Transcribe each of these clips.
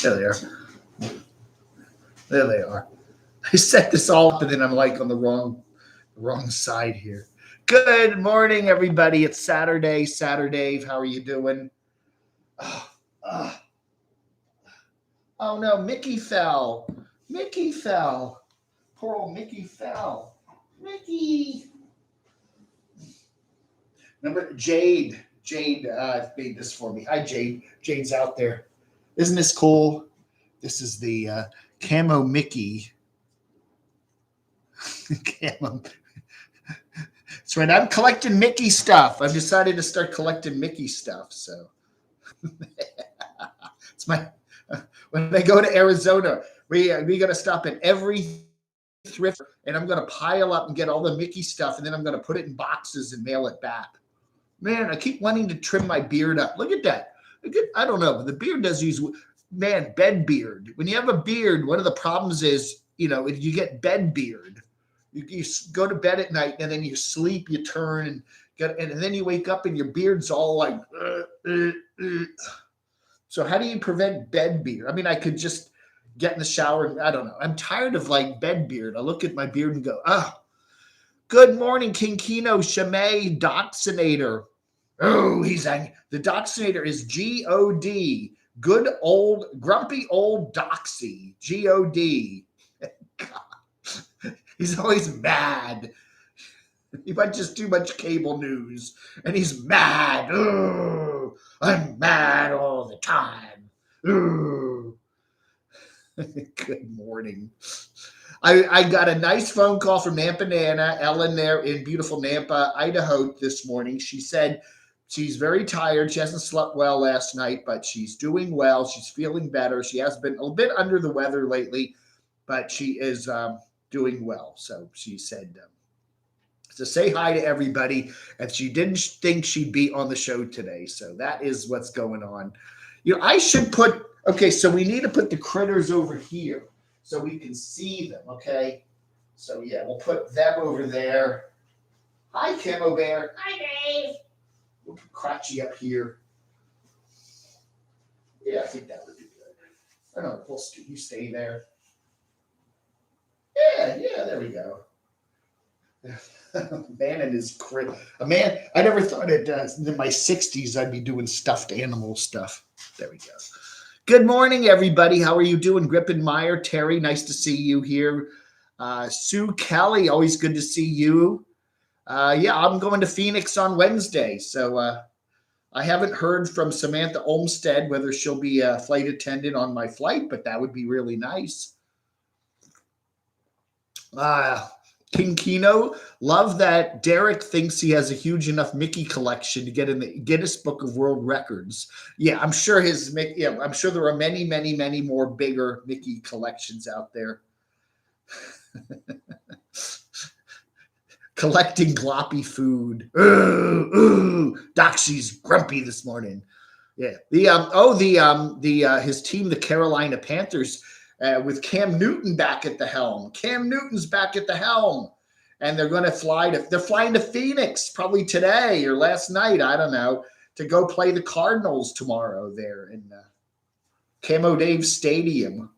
There they are. There they are. I set this all up and then I'm like on the wrong side here. Good morning, everybody. It's Saturday. Dave, how are you doing? Oh no, Mickey fell. Poor old Mickey fell. Mickey. Remember Jade made this for me. Hi, Jade. Jade's out there. Isn't this cool? This is the camo Mickey. Camo. That's right. I'm collecting Mickey stuff. I've decided to start collecting Mickey stuff. So it's my when I go to Arizona, we got to stop at every thrift, and I'm going to pile up and get all the Mickey stuff, and then I'm going to put it in boxes and mail it back. Man, I keep wanting to trim my beard up. Look at that. I don't know. The beard does use, man, bed beard. When you have a beard, one of the problems is, you get bed beard. You go to bed at night, and then you sleep, you turn, and then you wake up, and your beard's all like, So how do you prevent bed beard? I mean, I could just get in the shower, and I don't know. I'm tired of like bed beard. I look at my beard and go, good morning, Kinkino Shimei Doxinator. Oh, he's angry. The Doxinator is G-O-D. Good old, grumpy old Doxy. G-O-D. God. He's always mad. He watches too much cable news, and he's mad. Oh, I'm mad all the time. Oh. Good morning. I got a nice phone call from Nampa Nana, Ellen there in beautiful Nampa, Idaho this morning. She said she's very tired. She hasn't slept well last night, but she's doing well. She's feeling better. She has been a little bit under the weather lately, but she is doing well. So she said to say hi to everybody, and she didn't think she'd be on the show today. So that is what's going on. I should put, okay, so we need to put the critters over here so we can see them, okay? So, yeah, we'll put them over there. Hi, Camo Bear. Hi, Dave. We'll put Crotchy up here. Yeah, I think that would be good. I don't know, you stay there. Yeah, there we go. Man and his crit. A man, I never thought in my 60s I'd be doing stuffed animal stuff. There we go. Good morning, everybody. How are you doing? Grippin Meyer, Terry, nice to see you here. Sue Kelly, always good to see you. Yeah, I'm going to Phoenix on Wednesday, so I haven't heard from Samantha Olmstead whether she'll be a flight attendant on my flight, but that would be really nice. King Kino, love that Derek thinks he has a huge enough Mickey collection to get in the Guinness Book of World Records. Yeah, I'm sure I'm sure there are many, many, many more bigger Mickey collections out there. Collecting gloppy food. Doxy's grumpy this morning. Yeah. His team, the Carolina Panthers, with Cam Newton back at the helm. Cam Newton's back at the helm. And they're going to they're flying to Phoenix probably today or last night, I don't know, to go play the Cardinals tomorrow there in Camo Dave Stadium.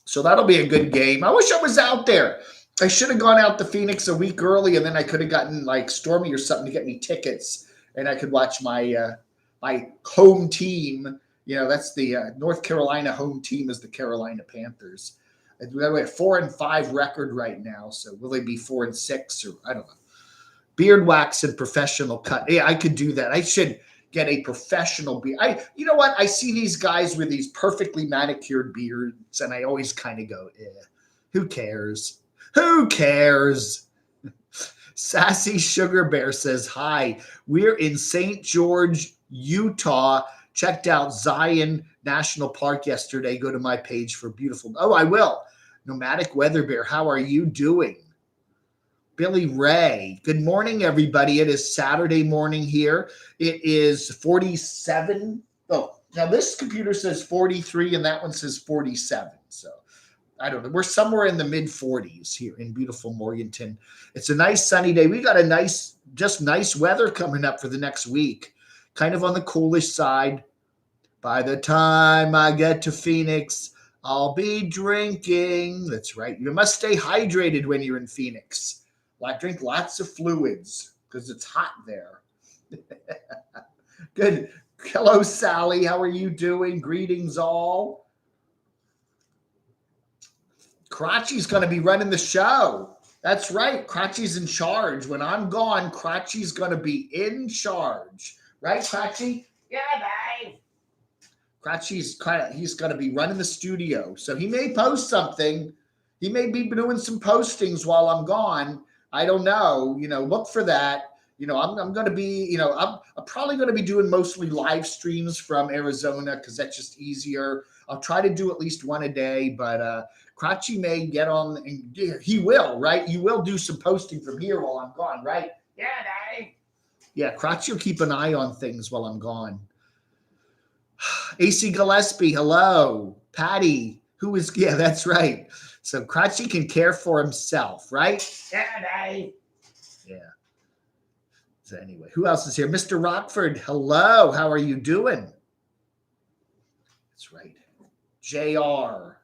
So that'll be a good game. I wish I was out there. I should have gone out to Phoenix a week early, and then I could have gotten like Stormy or something to get me tickets, and I could watch my my home team. That's the North Carolina home team is the Carolina Panthers. We have a 4-5 record right now. So will they be 4-6 or I don't know. Beard wax and professional cut. Yeah, I could do that. I should get a professional beard. You know what? I see these guys with these perfectly manicured beards, and I always kind of go, who cares? Who cares? Sassy Sugar Bear says, hi, we're in St. George, Utah. Checked out Zion National Park yesterday. Go to my page for beautiful. Oh, I will. Nomadic Weather Bear, how are you doing? Billy Ray, good morning, everybody. It is Saturday morning here. It is 47. Oh, now this computer says 43 and that one says 47. So I don't know. We're somewhere in the mid 40s here in beautiful Morganton. It's a nice sunny day. We got a nice weather coming up for the next week. Kind of on the coolish side. By the time I get to Phoenix, I'll be drinking. That's right. You must stay hydrated when you're in Phoenix. Like, drink lots of fluids because it's hot there. Good. Hello, Sally. How are you doing? Greetings, all. Crotchy's going to be running the show. That's right. Crotchy's in charge. When I'm gone, Crotchy's going to be in charge. Right, Crotchy? Yeah, Dave. Crotchy's he's going to be running the studio. So he may post something. He may be doing some postings while I'm gone. I don't know. Look for that. I'm going to be, I'm probably going to be doing mostly live streams from Arizona because that's just easier. I'll try to do at least one a day, but Crotchy may get on, and he will, right? You will do some posting from here while I'm gone, right? Yeah, Dave. Yeah, Crotchy will keep an eye on things while I'm gone. AC Gillespie, hello. Patty, yeah, that's right. So Crotchy can care for himself, right? Yeah, Dave. Yeah. So anyway, who else is here? Mr. Rockford, hello. How are you doing? That's right. JR.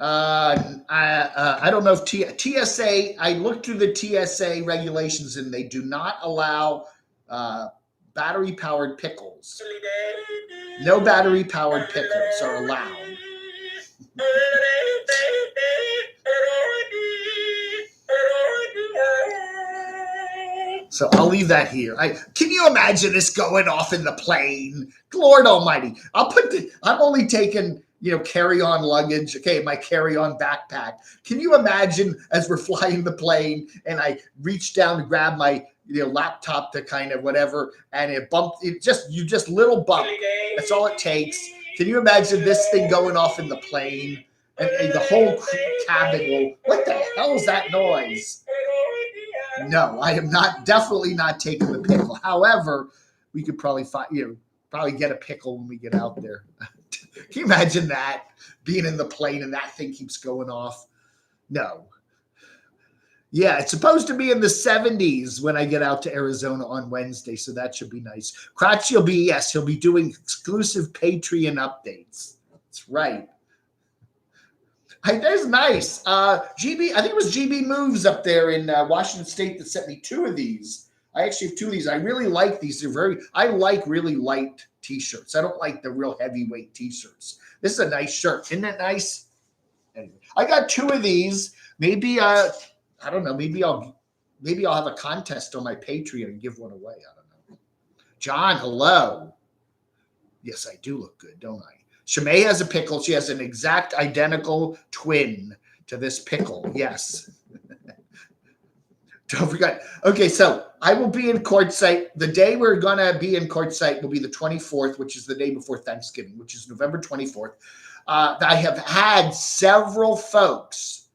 I don't know if TSA, I looked through the TSA regulations and they do not allow battery-powered pickles. No battery-powered pickles are allowed. So I'll leave that here. Can you imagine this going off in the plane? Lord Almighty! I'm only taking carry-on luggage. Okay, my carry-on backpack. Can you imagine as we're flying the plane and I reach down to grab my laptop to kind of whatever, and it bumped. You just little bump. That's all it takes. Can you imagine this thing going off in the plane and the whole cabin will? What the hell is that noise? No, I am definitely not taking the pickle. However, we could probably get a pickle when we get out there. Can you imagine that being in the plane and that thing keeps going off? No. Yeah, it's supposed to be in the 70s when I get out to Arizona on Wednesday, so that should be nice. Crotchy he'll be doing exclusive Patreon updates. That's right. That's nice. GB, I think it was GB Moves up there in Washington State that sent me 2 of these. I actually have 2 of these. I really like these. I like really light t-shirts. I don't like the real heavyweight t-shirts. This is a nice shirt. Isn't that nice? Anyway, I got 2 of these. Maybe I don't know. Maybe I'll have a contest on my Patreon and give one away. I don't know. John, hello. Yes, I do look good, don't I? Shemay has a pickle. She has an exact identical twin to this pickle. Yes. Don't forget. Okay, so I will be in Quartzite. The day we're going to be in Quartzite will be the 24th, which is the day before Thanksgiving, which is November 24th. I have had several folks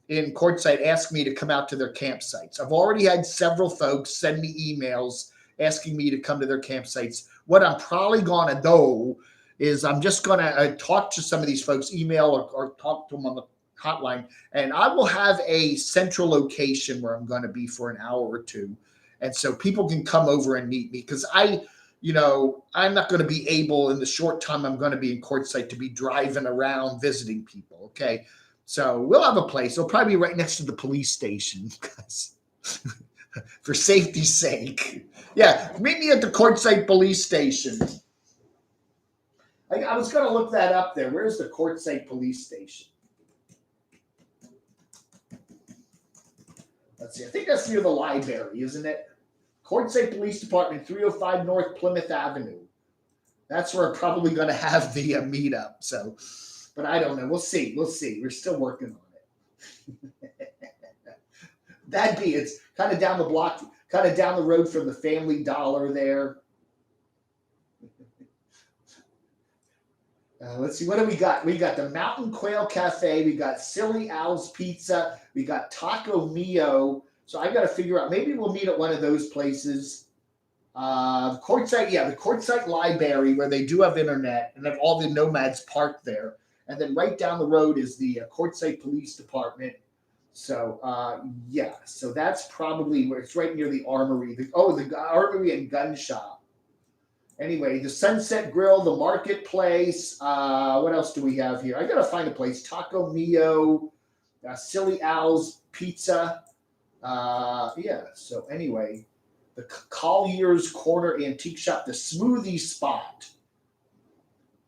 in Quartzite ask me to come out to their campsites. I've already had several folks send me emails asking me to come to their campsites. What I'm probably going to do is I'm just going to talk to some of these folks, email or talk to them on the hotline, and I will have a central location where I'm going to be for an hour or 2. And so people can come over and meet me because I'm not going to be able in the short time I'm going to be in Quartzite to be driving around visiting people. Okay. So we'll have a place. It'll probably be right next to the police station because for safety's sake. Yeah. Meet me at the Quartzite police station. I was going to look that up there. Where's the Quartzite police station? Let's see. I think that's near the library, isn't it? Quartzite Police Department, 305 North Plymouth Avenue. That's where I'm probably going to have the meetup. So, but I don't know. We'll see. We're still working on it. It's kind of down the block, kind of down the road from the Family Dollar there. Let's see, what do we got? We got the Mountain Quail Cafe. We got Silly Al's Pizza. We got Taco Mio. So I got to figure out, maybe we'll meet at one of those places. The Quartzite Library, where they do have internet and have all the nomads parked there. And then right down the road is the Quartzite Police Department. So yeah, so that's probably where it's right near the armory. The armory and gun shop. Anyway, the Sunset Grill, the marketplace. What else do we have here? I gotta find a place. Taco Mio, Silly Al's Pizza. Yeah. So anyway, the Collier's Corner Antique Shop, the Smoothie Spot.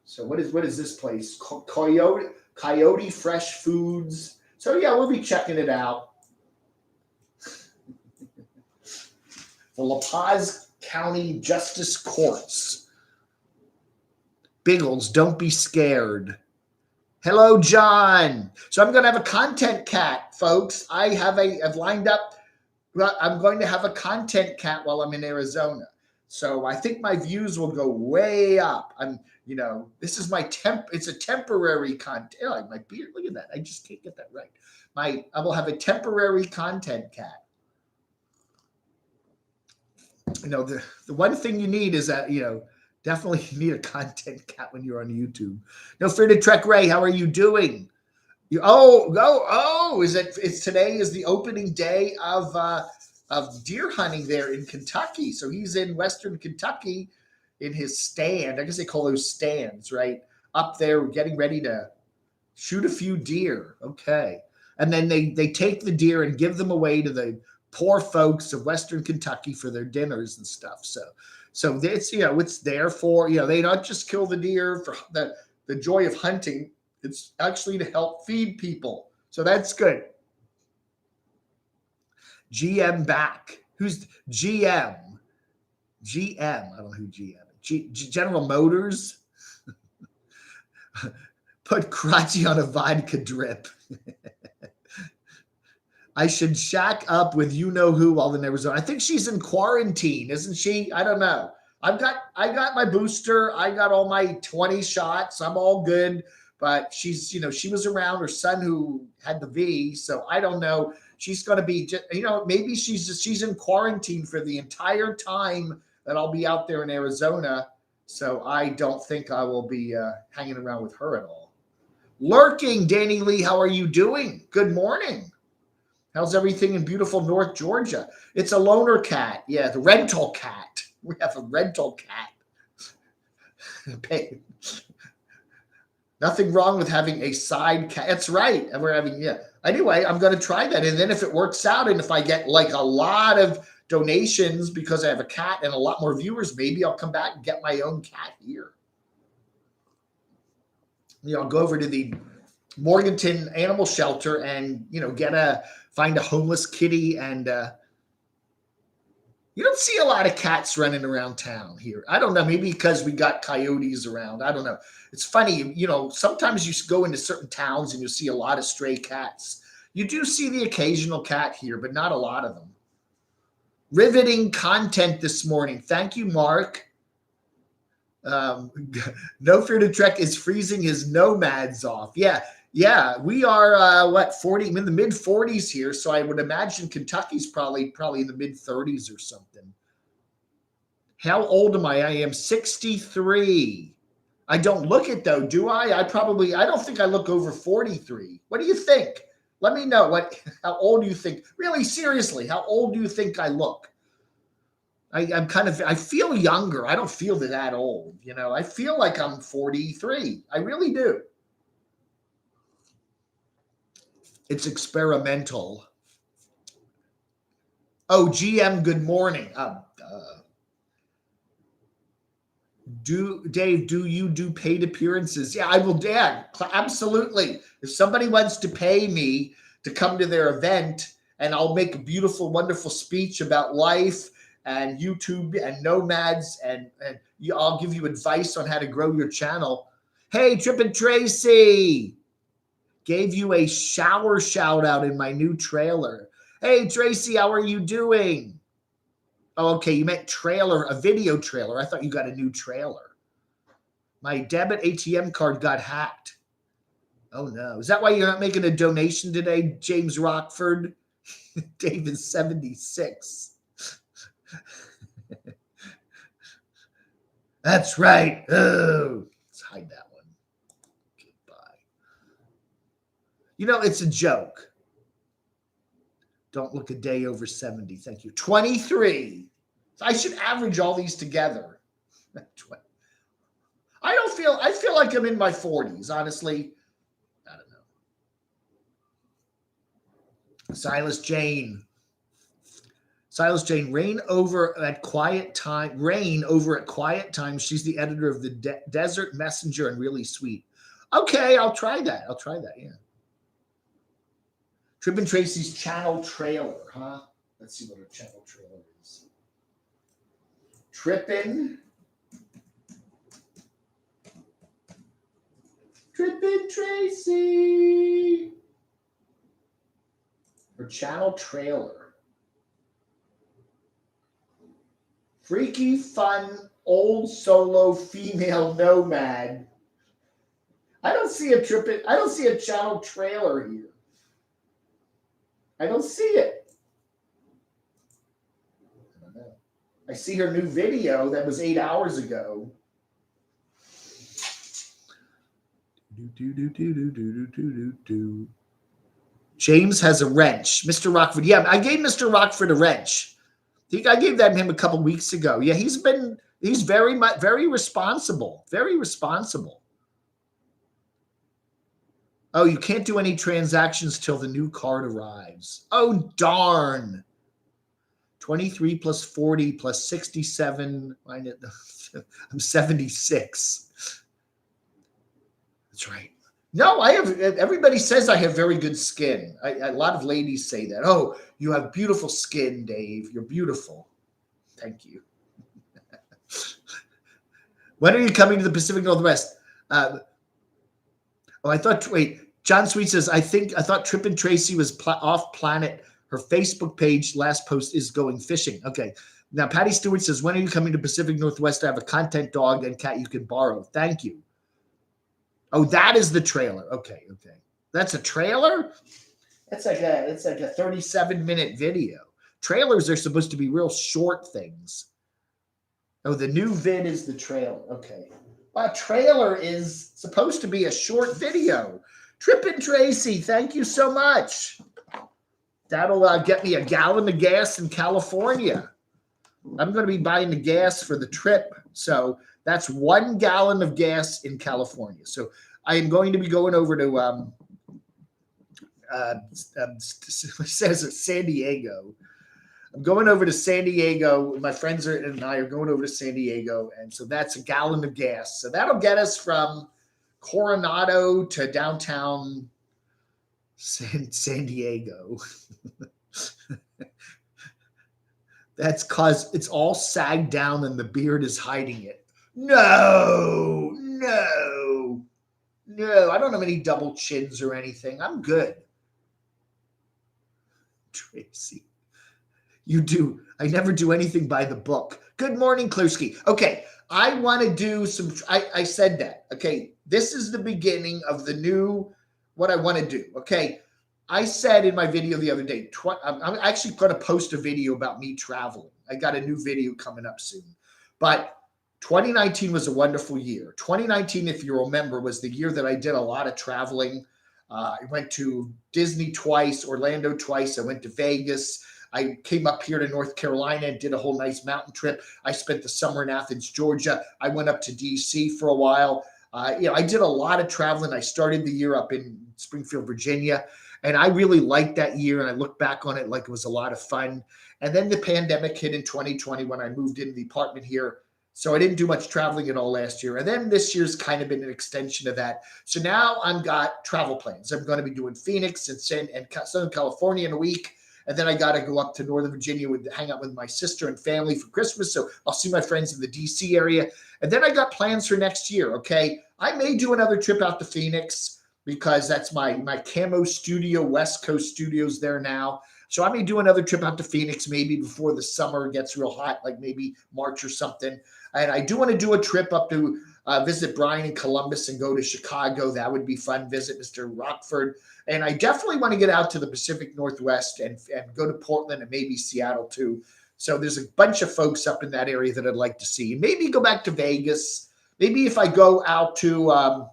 So what is this place? Coyote Fresh Foods. So yeah, we'll be checking it out. The La Paz County Justice Courts. Biggles, don't be scared. Hello, John. So I'm going to have a content cat, folks. I've lined up. I'm going to have a content cat while I'm in Arizona. So I think my views will go way up. This is it's a temporary content. Oh, like my beard. Look at that. I just can't get that right. I will have a temporary content cat. The one thing you need is that, definitely you need a content cat when you're on YouTube. No fear to Trek Ray. How are you doing? Today is the opening day of deer hunting there in Kentucky. So he's in Western Kentucky in his stand. I guess they call those stands, right? Up there getting ready to shoot a few deer. Okay. And then they take the deer and give them away to the poor folks of Western Kentucky for their dinners and stuff. So it's, it's there for, they not just kill the deer for the joy of hunting. It's actually to help feed people. So that's good. GM back. Who's GM? GM. I don't know who GM is. General Motors. Put Crotchy on a vodka drip. I should shack up with you-know-who while in Arizona. I think she's in quarantine, isn't she? I don't know. I got my booster. I got all my 20 shots. I'm all good. But she's, she was around her son who had the V. So I don't know. She's going to be, maybe she's in quarantine for the entire time that I'll be out there in Arizona. So I don't think I will be hanging around with her at all. Lurking, Danny Lee, how are you doing? Good morning. How's everything in beautiful North Georgia? It's a loner cat. Yeah, the rental cat. We have a rental cat. Nothing wrong with having a side cat. That's right. And we're having, yeah. Anyway, I'm going to try that. And then if it works out and if I get like a lot of donations because I have a cat and a lot more viewers, maybe I'll come back and get my own cat here. I'll go over to the Morganton Animal Shelter and, find a homeless kitty. And you don't see a lot of cats running around town here. I don't know. Maybe because we got coyotes around. I don't know. It's funny. Sometimes you go into certain towns and you see a lot of stray cats. You do see the occasional cat here, but not a lot of them. Riveting content this morning. Thank you, Mark. No Fear to Trek is freezing his nomads off. Yeah, we are 40 in the mid 40s here, so I would imagine Kentucky's probably in the mid 30s or something. How old am I? I am 63. I don't look it though, do I? I don't think I look over 43. What do you think? Let me know how old do you think? Really, seriously, how old do you think I look? I feel younger. I don't feel that old. I feel like I'm 43. I really do. It's experimental. Oh, GM, good morning. Dave, do you do paid appearances? Yeah, I will, Dad. Absolutely. If somebody wants to pay me to come to their event and I'll make a beautiful, wonderful speech about life and YouTube and nomads and I'll give you advice on how to grow your channel. Hey, Trip and Tracy. Gave you a shower shout out in my new trailer. Hey, Tracy, how are you doing? Oh, okay. You meant trailer, a video trailer. I thought you got a new trailer. My debit ATM card got hacked. Oh, no. Is that why you're not making a donation today, James Rockford? Dave is 76. That's right. Oh, let's hide that one. Goodbye. It's a joke. Don't look a day over 70. Thank you. 23. So I should average all these together. I feel like I'm in my 40s, honestly. I don't know. Silas Jane, rain over at quiet time. She's the editor of the Desert Messenger and really sweet. Okay, I'll try that. Yeah. Tripp & Tracy's channel trailer, huh? Let's see what her channel trailer is. Tripp & Tracy. Her channel trailer. Freaky, fun, old solo female nomad. I don't see a channel trailer here. I don't see it. I don't know. I see her new video that was 8 hours ago. James has a wrench. Mr. Rockford. Yeah, I gave Mr. Rockford a wrench. I gave that to him a couple weeks ago. Yeah, he's very responsible. Very responsible. Oh, you can't do any transactions till the new card arrives. Oh, darn. 23 plus 40 plus 67. I'm 76. That's right. No, everybody says I have very good skin. A lot of ladies say that. Oh, you have beautiful skin, Dave. You're beautiful. Thank you. When are you coming to the Pacific Northwest? John Sweet says, I thought Tripp & Tracy was off planet. Her Facebook page last post is going fishing. Okay. Now, Patty Stewart says, when are you coming to Pacific Northwest? I have a content dog and cat you can borrow. Thank you. Oh, that is the trailer. Okay. That's a trailer? It's like a 37-minute video. Trailers are supposed to be real short things. Oh, the new vid is the trailer. Okay. Well, a trailer is supposed to be a short video. Tripp & Tracy, thank you so much. That'll get me a gallon of gas in California. I'm going to be buying the gas for the trip. So that's 1 gallon of gas in California. So I am going to be going over to says San Diego. I'm going over to San Diego. My friends and I are going over to San Diego. And so that's a gallon of gas. So that'll get us from Coronado to downtown San Diego. That's because it's all sagged down and the beard is hiding it. No. I don't have any double chins or anything. I'm good. Tracy. You do. I never do anything by the book. Good morning, Kluski. Okay, I want to do some. I said that. Okay, this is the beginning of the new, what I want to do. Okay, I said in my video the other day, I'm actually going to post a video about me traveling. I got a new video coming up soon. But 2019 was a wonderful year. 2019, if you remember, was the year that I did a lot of traveling. I went to Disney twice, Orlando twice. I went to Vegas. I came up here to North Carolina and did a whole nice mountain trip. I spent the summer in Athens, Georgia. I went up to DC for a while. I did a lot of traveling. I started the year up in Springfield, Virginia, and I really liked that year. And I look back on it like it was a lot of fun. And then the pandemic hit in 2020 when I moved into the apartment here. So I didn't do much traveling at all last year. And then this year's kind of been an extension of that. So now I've got travel plans. I'm going to be doing Phoenix and Southern California in a week. And then I got to go up to Northern Virginia hang out with my sister and family for Christmas. So I'll see my friends in the DC area. And then I got plans for next year. Okay. I may do another trip out to Phoenix because that's my camo studio, West Coast studios there now. So I may do another trip out to Phoenix maybe before the summer gets real hot, like maybe March or something. And I do want to do a trip up to visit Brian in Columbus and go to Chicago. That would be fun. Visit Mr. Rockford. And I definitely want to get out to the Pacific Northwest and go to Portland and maybe Seattle too. So there's a bunch of folks up in that area that I'd like to see. And maybe go back to Vegas. Maybe if I go out to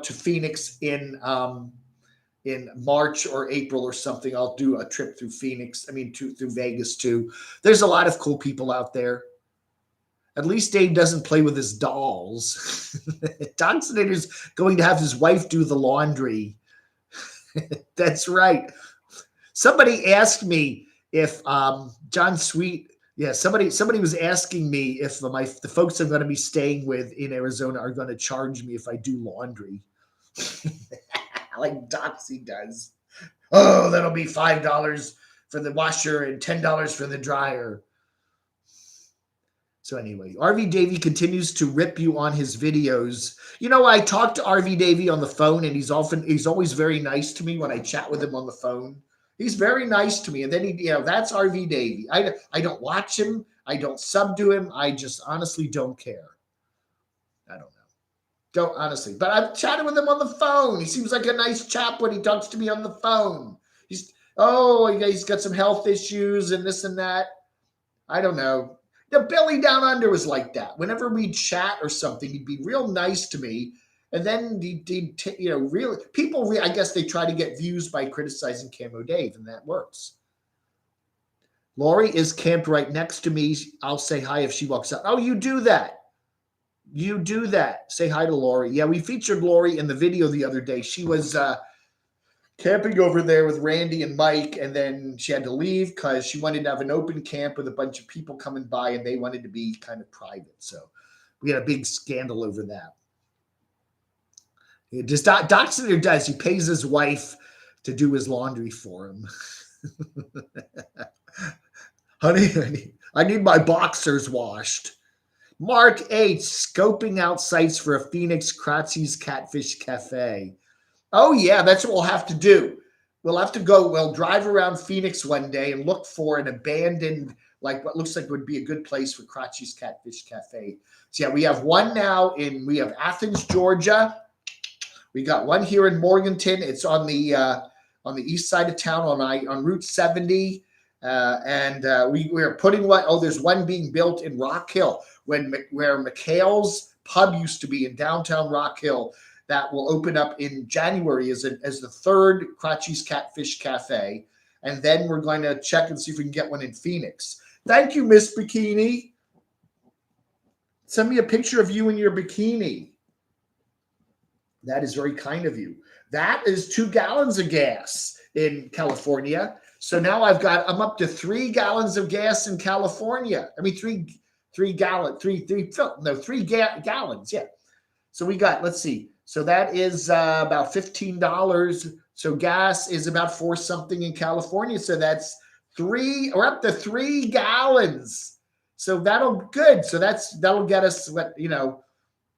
Phoenix in in March or April or something, I'll do a trip through Phoenix. I mean, through Vegas too. There's a lot of cool people out there. At least Dave doesn't play with his dolls. Doxinator's going to have his wife do the laundry. That's right. Somebody asked me if John Sweet, yeah, somebody was asking me if the folks I'm going to be staying with in Arizona are going to charge me if I do laundry. Like Doxy does. Oh, that'll be $5 for the washer and $10 for the dryer. So anyway, RV Davey continues to rip you on his videos. You know, I talk to RV Davey on the phone, and he's always very nice to me when I chat with him on the phone. He's very nice to me. And then that's RV Davey. I don't watch him. I don't sub to him. I just honestly don't care. I don't know. Don't honestly. But I've chatted with him on the phone. He seems like a nice chap when he talks to me on the phone. He's got some health issues and this and that. I don't know. The Billy Down Under was like that. Whenever we'd chat or something, he'd be real nice to me. And then I guess they try to get views by criticizing Camo Dave, and that works. Lori is camped right next to me. I'll say hi if she walks out. Oh, you do that. You do that. Say hi to Lori. Yeah, we featured Lori in the video the other day. She was camping over there with Randy and Mike, and then she had to leave because she wanted to have an open camp with a bunch of people coming by, and they wanted to be kind of private. So we had a big scandal over that. Doxiter does. He pays his wife to do his laundry for him. honey, I need my boxers washed. Mark H. Scoping out sites for a Phoenix Crotchy's Catfish Cafe. Oh, yeah, that's what we'll have to do. We'll drive around Phoenix one day and look for an abandoned, like what looks like would be a good place for Crotchy's Catfish Cafe. So, yeah, we have one now we have Athens, Georgia. We got one here in Morganton. It's on the east side of town on Route 70. We're putting there's one being built in Rock Hill where McHale's pub used to be in downtown Rock Hill. That will open up in January as the third Crotchy's Catfish Cafe. And then we're going to check and see if we can get one in Phoenix. Thank you, Miss Bikini. Send me a picture of you in your bikini. That is very kind of you. That is 2 gallons of gas in California. So now I'm up to 3 gallons of gas in California. I mean, 3 gallons. Yeah. So we got, let's see. So that is about $15. So gas is about 4 something in California. So that's up to 3 gallons. So that'll get us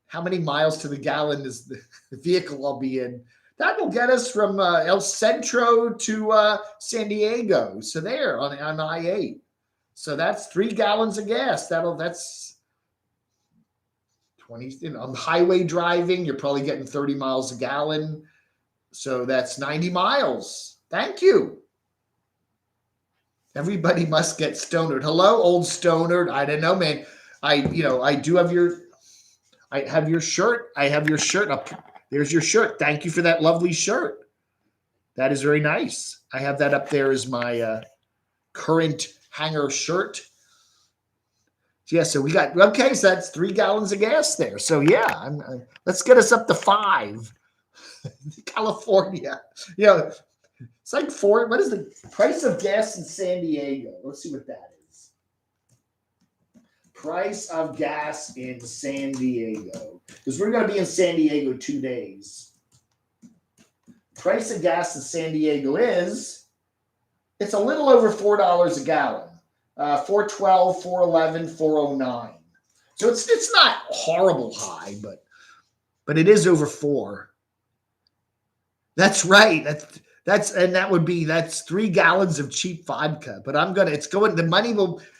how many miles to the gallon is the vehicle I'll be in. That will get us from El Centro to San Diego. So there on I-8. So that's 3 gallons of gas. That's 20. On highway driving, you're probably getting 30 miles a gallon. So that's 90 miles. Thank you. Everybody must get stonered. Hello, old stonered. I don't know, man. I have your shirt. I have your shirt up. There's your shirt. Thank you for that lovely shirt. That is very nice. I have that up there as my current hanger shirt. Yeah, so we got, okay, so that's 3 gallons of gas there. So yeah, let's get us up to 5. California. It's like 4. What is the price of gas in San Diego? Let's see what that is. Price of gas in San Diego. Because we're going to be in San Diego 2 days. Price of gas in San Diego it's a little over $4 a gallon. $4.12, $4.11, $4.09. So it's not horrible high, but it is over 4. That's right. That's 3 gallons of cheap vodka. But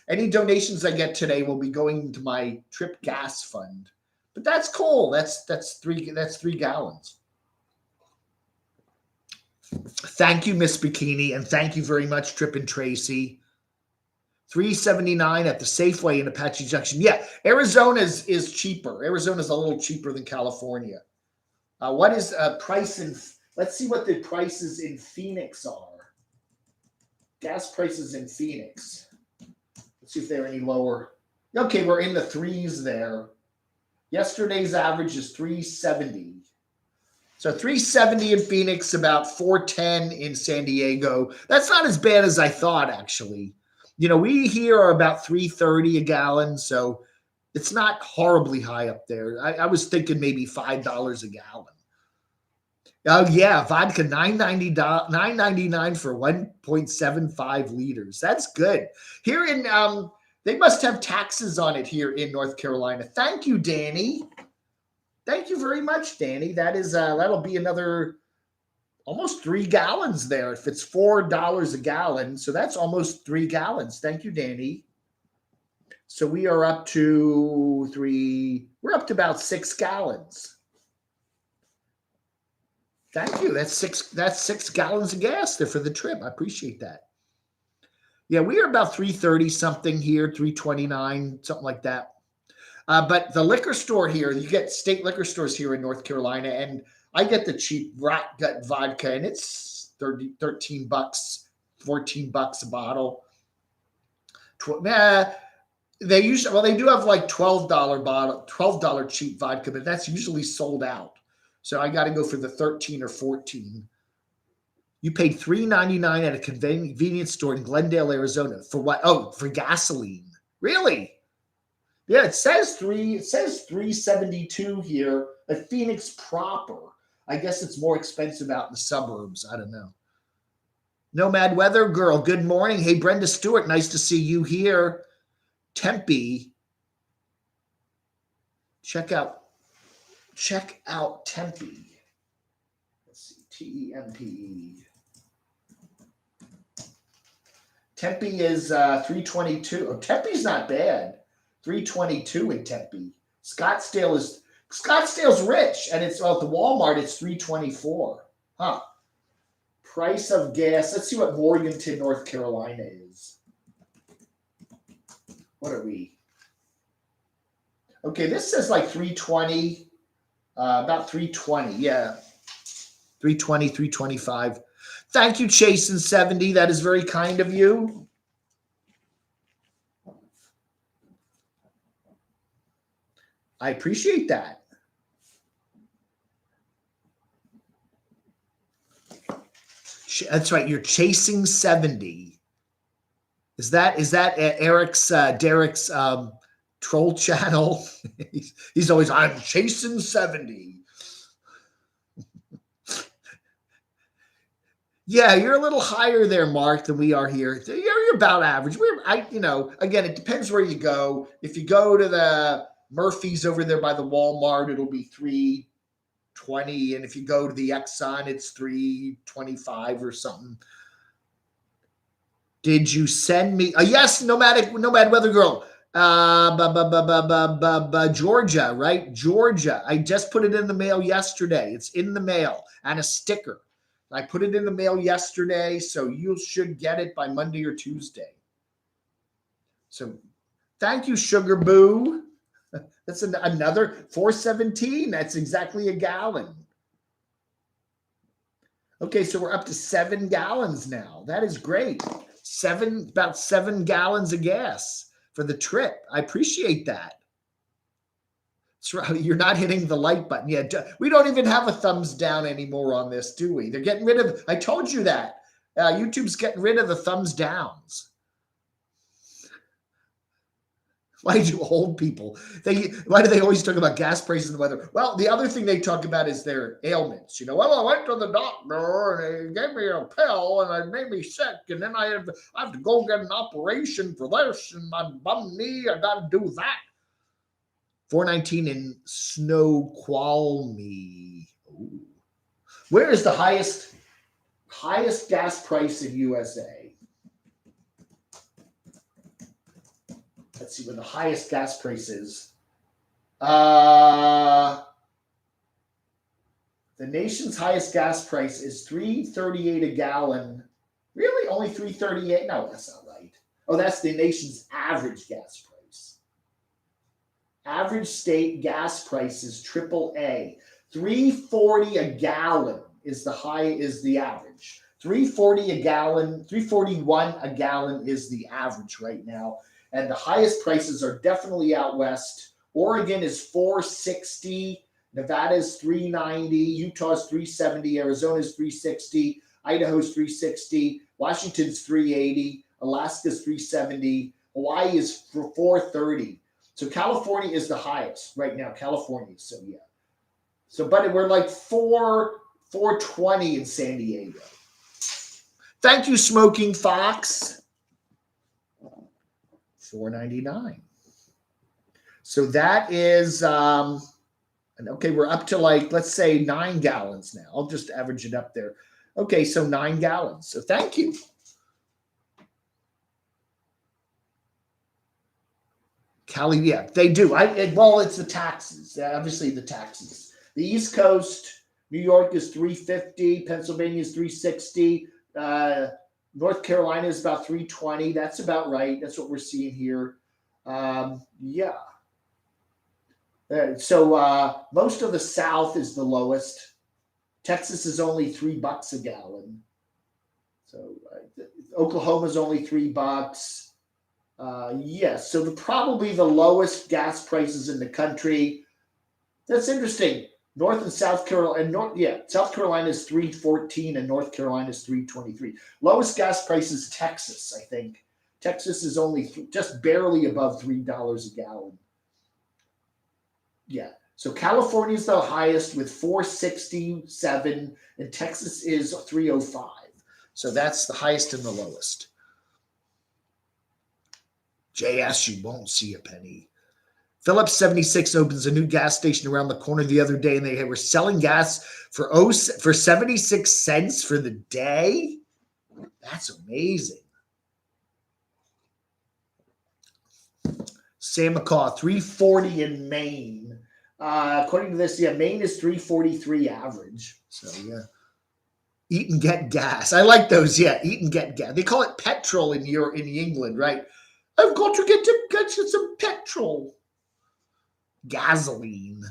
any donations I get today will be going to my trip gas fund. But that's cool. That's 3 gallons. Thank you, Miss Bikini, and thank you very much, Trip and Tracy. $3.79 at the Safeway in Apache Junction. Yeah, Arizona is cheaper. Arizona's a little cheaper than California. What is price Let's see what the prices in Phoenix are. Gas prices in Phoenix. Let's see if they're any lower. Okay, we're in the threes there. Yesterday's average is 370. So 370 in Phoenix, about 410 in San Diego. That's not as bad as I thought, actually. You know, we here are about 330 a gallon, so it's not horribly high up there. I was thinking maybe $5 a gallon. Oh yeah, vodka $9.99 for 1.75 liters. That's good. Here in they must have taxes on it here in North Carolina. Thank you, Danny. Thank you very much, Danny. That is that'll be another almost 3 gallons there. If it's $4 a gallon, so that's almost 3 gallons. Thank you, Danny. So we are up to we're up to about 6 gallons. Thank you. That's six gallons of gas there for the trip. I appreciate that. Yeah, we are about 330 something here, 329, something like that. But the liquor store here, you get state liquor stores here in North Carolina, and I get the cheap rat gut vodka, and it's 13 bucks, 14 bucks a bottle. They do have like $12 bottle, $12 cheap vodka, but that's usually sold out. So I got to go for the 13 or 14. You paid $3.99 at a convenience store in Glendale, Arizona. For what? Oh, for gasoline. Really? Yeah, it says 372 here at Phoenix proper. I guess it's more expensive out in the suburbs. I don't know. Nomad Weather Girl, good morning. Hey, Brenda Stewart, nice to see you here. Tempe. Check out Tempe. Let's see, Tempe. Tempe is 322. Oh, Tempe's not bad. 322 in Tempe. Scottsdale's rich, and it's at the Walmart. It's 324. Huh. Price of gas. Let's see what Morganton, North Carolina is. What are we? Okay, this says like 320. About 320, yeah. 320, 325. Thank you, Chasen70. That is very kind of you. I appreciate that. That's right. You're chasing 70. Is that Derek's troll channel? he's always, I'm chasing 70. Yeah, you're a little higher there, Mark, than we are here. You're about average. Again, it depends where you go. If you go to the Murphy's over there by the Walmart, it'll be 320, and if you go to the Exxon, it's 325 or something. Did you send me? Yes, Nomad Weather Girl. Georgia, right? Georgia. I just put it in the mail yesterday. It's in the mail and a sticker. I put it in the mail yesterday, so you should get it by Monday or Tuesday. So thank you, Sugar Boo. That's another 417. That's exactly a gallon. Okay, so we're up to 7 gallons now. That is great. About 7 gallons of gas for the trip. I appreciate that. That's right. You're not hitting the like button. Yeah, we don't even have a thumbs down anymore on this, do we? They're getting rid of. I told you that. YouTube's getting rid of the thumbs downs. Why do old people? Why do they always talk about gas prices and the weather? Well, the other thing they talk about is their ailments. Well, I went to the doctor and they gave me a pill and it made me sick, and then I have to go get an operation for this, and my bum knee, I got to do that. 419 in Snoqualmie. Ooh. Where is the highest gas price in USA? Let's see where the highest gas price is. The nation's highest gas price is $3.38 a gallon. Really? Only $3.38? No, that's not right. Oh, that's the nation's average gas price. Average state gas price is AAA. $3.40 a gallon. is the average. 340 a gallon, 341 a gallon is the average right now. And the highest prices are definitely out west. Oregon is 460, Nevada is 390, Utah is 370, Arizona is 360, Idaho's 360, Washington's 380, Alaska's 370, Hawaii is 430. So California is the highest right now. California, so yeah. So, but we're like 420 in San Diego. Thank you, Smoking Fox. $4.99. So that is okay. We're up to like, let's say 9 gallons now. I'll just average it up there. Okay, so 9 gallons. So thank you. Cali, yeah, they do. Well, it's the taxes. Obviously, the taxes. The East Coast, New York is 350. Pennsylvania is 360. North Carolina is about 320. That's about right. That's what we're seeing here. Yeah. So most of the South is the lowest. Texas is only $3 a gallon. So Oklahoma's only $3. Yes. So probably the lowest gas prices in the country. That's interesting. North and South Carolina, South Carolina is 314 and North Carolina is 323. Lowest gas price is Texas, I think. Texas is only just barely above $3 a gallon. Yeah. So California is the highest with 467, and Texas is 305. So that's the highest and the lowest. JS, you won't see a penny. Phillips 76 opens a new gas station around the corner the other day, and they were selling gas for 76 cents for the day. That's amazing. Sam McCaw, 340 in Maine. According to this, yeah, Maine is 343 average. So, yeah. Eat and get gas. I like those, yeah. Eat and get gas. They call it petrol in England, right? I've got to get you some petrol. Gasoline.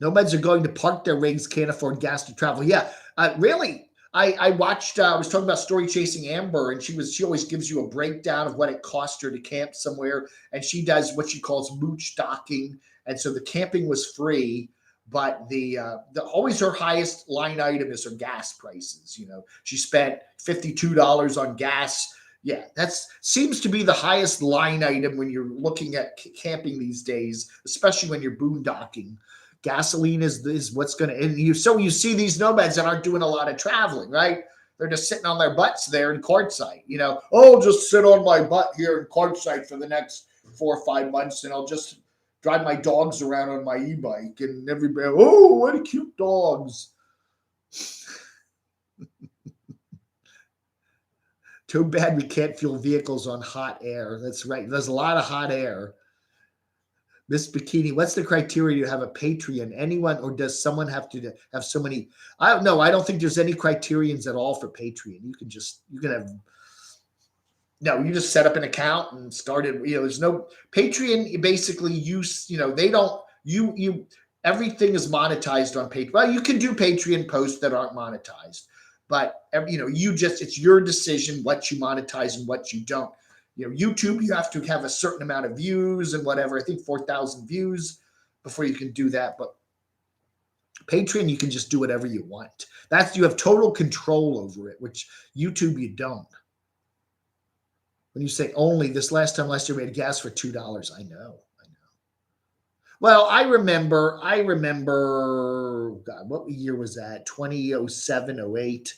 Nomads are going to park their rigs, can't afford gas to travel. Yeah, really. I watched, I was talking about Story Chasing Amber, and she always gives you a breakdown of what it cost her to camp somewhere. And she does what she calls mooch docking. And so the camping was free, but the always her highest line item is her gas prices. You know, she spent $52 on gas. Yeah, that seems to be the highest line item when you're looking at camping these days, especially when you're boondocking. Gasoline is what's going to, and you see these nomads that aren't doing a lot of traveling, right? They're just sitting on their butts there in Quartzite. You know, I'll just sit on my butt here in Quartzite for the next 4 or 5 months, and I'll just drive my dogs around on my e-bike, and everybody, oh, what a cute dogs. Too bad we can't fuel vehicles on hot air. That's right. There's a lot of hot air. Miss Bikini, what's the criteria to have a Patreon? Anyone, or does someone have to have so many? I don't know. I don't think there's any criterions at all for Patreon. You can just set up an account and start it. You know, there's no Patreon. Basically, they don't. Everything is monetized on Patreon. Well, you can do Patreon posts that aren't monetized, but it's your decision what you monetize and what you don't. You know, YouTube, you have to have a certain amount of views and whatever. I think 4,000 views before you can do that. But Patreon, you can just do whatever you want. You have total control over it, which YouTube, you don't. When you say only, last year we had gas for $2. I know. Well, I remember, God, what year was that? 2007, 08.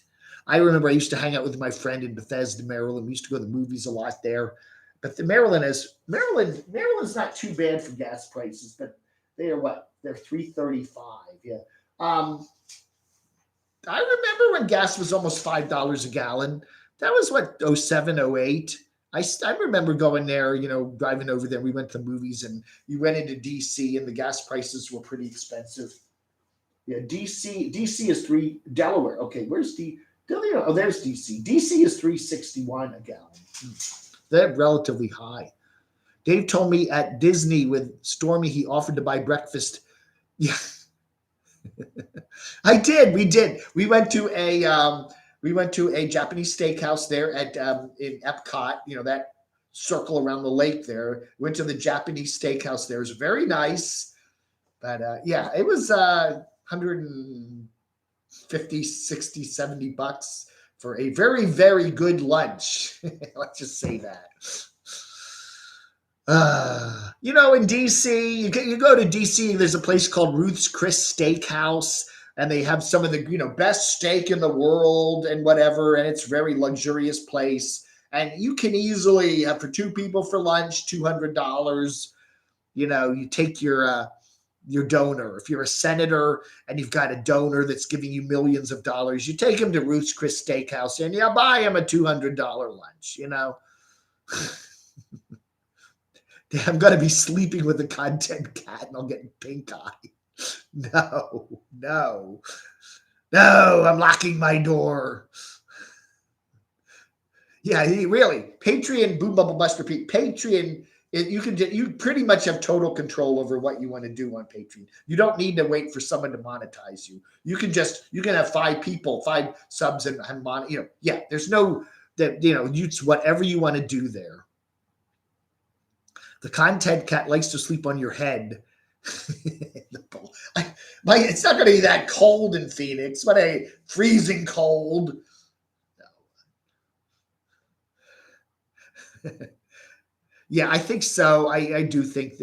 I remember I used to hang out with my friend in Bethesda, Maryland. We used to go to the movies a lot there. But Maryland's not too bad for gas prices, but they're $3.35. Yeah. I remember when gas was almost $5 a gallon. That was 07, 08. I remember going there, driving over there. We went to the movies, and you went into DC, and the gas prices were pretty expensive. Yeah, DC is Delaware. Okay, where's Oh, there's DC. DC is $3.61 a gallon. They're relatively high. Dave told me at Disney with Stormy, he offered to buy breakfast. Yeah. I did. We did. We went to a Japanese steakhouse there at in Epcot. You know that circle around the lake there. Went to the Japanese steakhouse there. It was very nice. But yeah, it was 150, 60, 70 bucks for a very, very good lunch. Let's just say that. You know, in DC, you go to DC, there's a place called Ruth's Chris Steakhouse, and they have some of the, best steak in the world and whatever, and it's a very luxurious place. And you can easily have for two people for lunch, $200. You take your donor. If you're a senator and you've got a donor that's giving you millions of dollars, you take him to Ruth's Chris Steakhouse and you buy him a $200 lunch. I'm going to be sleeping with the content cat and I'll get pink eye. No, I'm locking my door. Yeah, really. Patreon, Boom Bubble Buster Pete. Patreon, you pretty much have total control over what you want to do on Patreon. You don't need to wait for someone to monetize you. You can have 5 people, 5 subs and there's no that it's whatever you want to do there. The content cat likes to sleep on your head. It's not going to be that cold in Phoenix, but a freezing cold. No. Yeah, I think so. I do think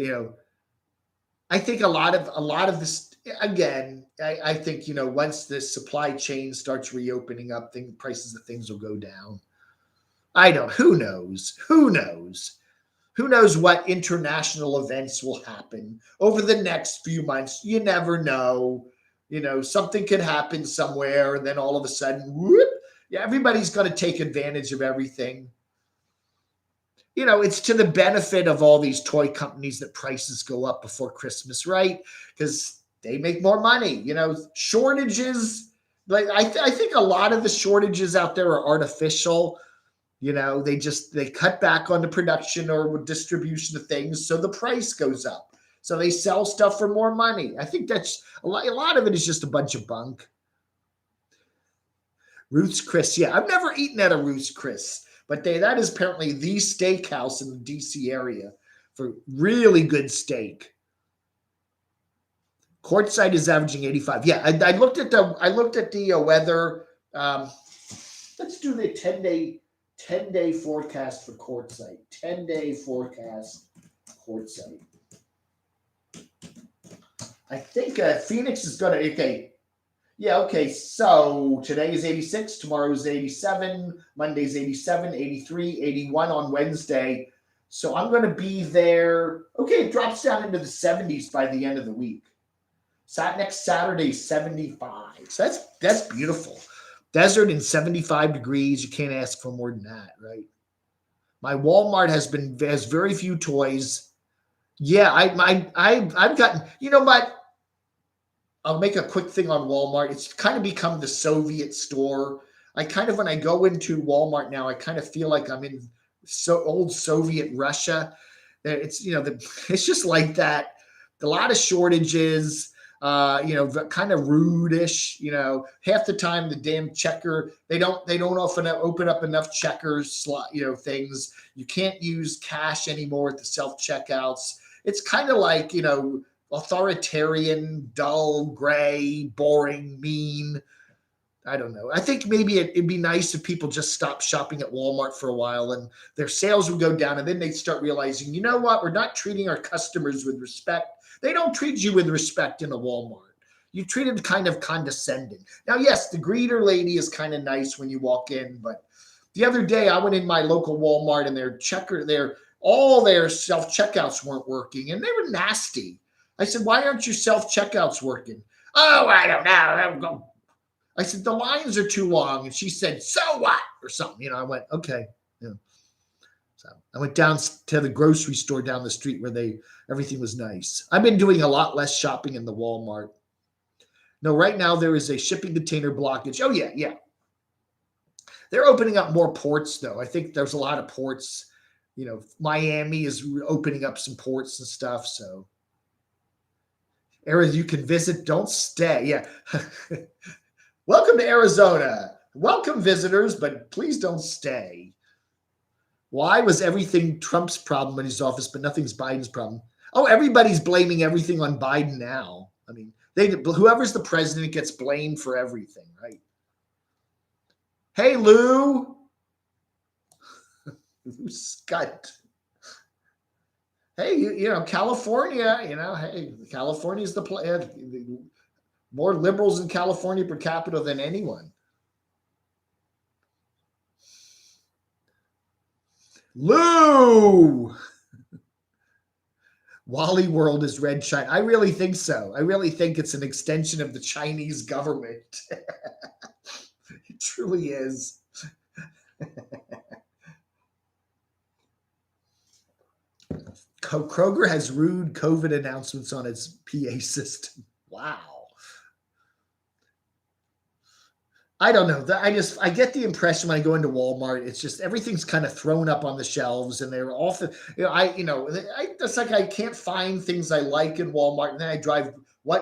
I think a lot of this again. I think once the supply chain starts reopening up, prices of things will go down. Who knows? Who knows what international events will happen over the next few months? You never know. Something could happen somewhere, and then all of a sudden, whoop, yeah, everybody's going to take advantage of everything. It's to the benefit of all these toy companies that prices go up before Christmas, right? Because they make more money. Shortages. Like I think a lot of the shortages out there are artificial. They cut back on the production or distribution of things, so the price goes up. So they sell stuff for more money. I think that's a lot of it is just a bunch of bunk. Ruth's Chris, yeah, I've never eaten at a Ruth's Chris, but that is apparently the steakhouse in the DC area for really good steak. Quartzite is averaging 85. Yeah, I looked at the weather. Let's do the 10-day forecast for Quartzite. 10-day forecast, Quartzite. I think Phoenix is going to, okay. Yeah, okay. So today is 86. Tomorrow is 87. Monday's 87, 83, 81 on Wednesday. So I'm going to be there. Okay, it drops down into the 70s by the end of the week. Next Saturday, 75. So that's beautiful. Desert and 75 degrees. You can't ask for more than that, right? My Walmart has very few toys. Yeah, I've gotten, what? I'll make a quick thing on Walmart. It's kind of become the Soviet store. When I go into Walmart now, I kind of feel like I'm in old Soviet Russia. It's, it's just like that. A lot of shortages. Kind of rude-ish, half the time the damn checker, they don't often open up enough checkers, things. You can't use cash anymore at the self-checkouts. It's kind of like, authoritarian, dull, gray, boring, mean. I don't know. I think maybe it'd be nice if people just stopped shopping at Walmart for a while and their sales would go down, and then they'd start realizing, you know what? We're not treating our customers with respect. They don't treat you with respect in a Walmart. You treat them kind of condescending. Now, yes, the greeter lady is kind of nice when you walk in, but the other day I went in my local Walmart and all their self-checkouts weren't working, and they were nasty. I said, why aren't your self-checkouts working? Oh, I don't know. I said, the lines are too long. And she said, so what? Or something. I went, okay. Yeah. So I went down to the grocery store down the street where everything was nice. I've been doing a lot less shopping in the Walmart. No, right now there is a shipping container blockage. Oh, yeah. They're opening up more ports, though. I think there's a lot of ports. Miami is opening up some ports and stuff. So Areas you can visit, don't stay. Yeah. Welcome to Arizona. Welcome visitors, but please don't stay. Why was everything Trump's problem in his office, but nothing's Biden's problem? Oh, everybody's blaming everything on Biden now. I mean, whoever's the president gets blamed for everything, right? Hey, Lou. Scott. Hey, California, hey, California's the more liberals in California per capita than anyone. Lou! Wally World is Red China. I really think so. I really think it's an extension of the Chinese government. It truly is. Kroger has rude COVID announcements on its PA system. Wow. I don't know. I get the impression when I go into Walmart, it's just everything's kind of thrown up on the shelves, and they're often, it's like I can't find things I like in Walmart, and then I drive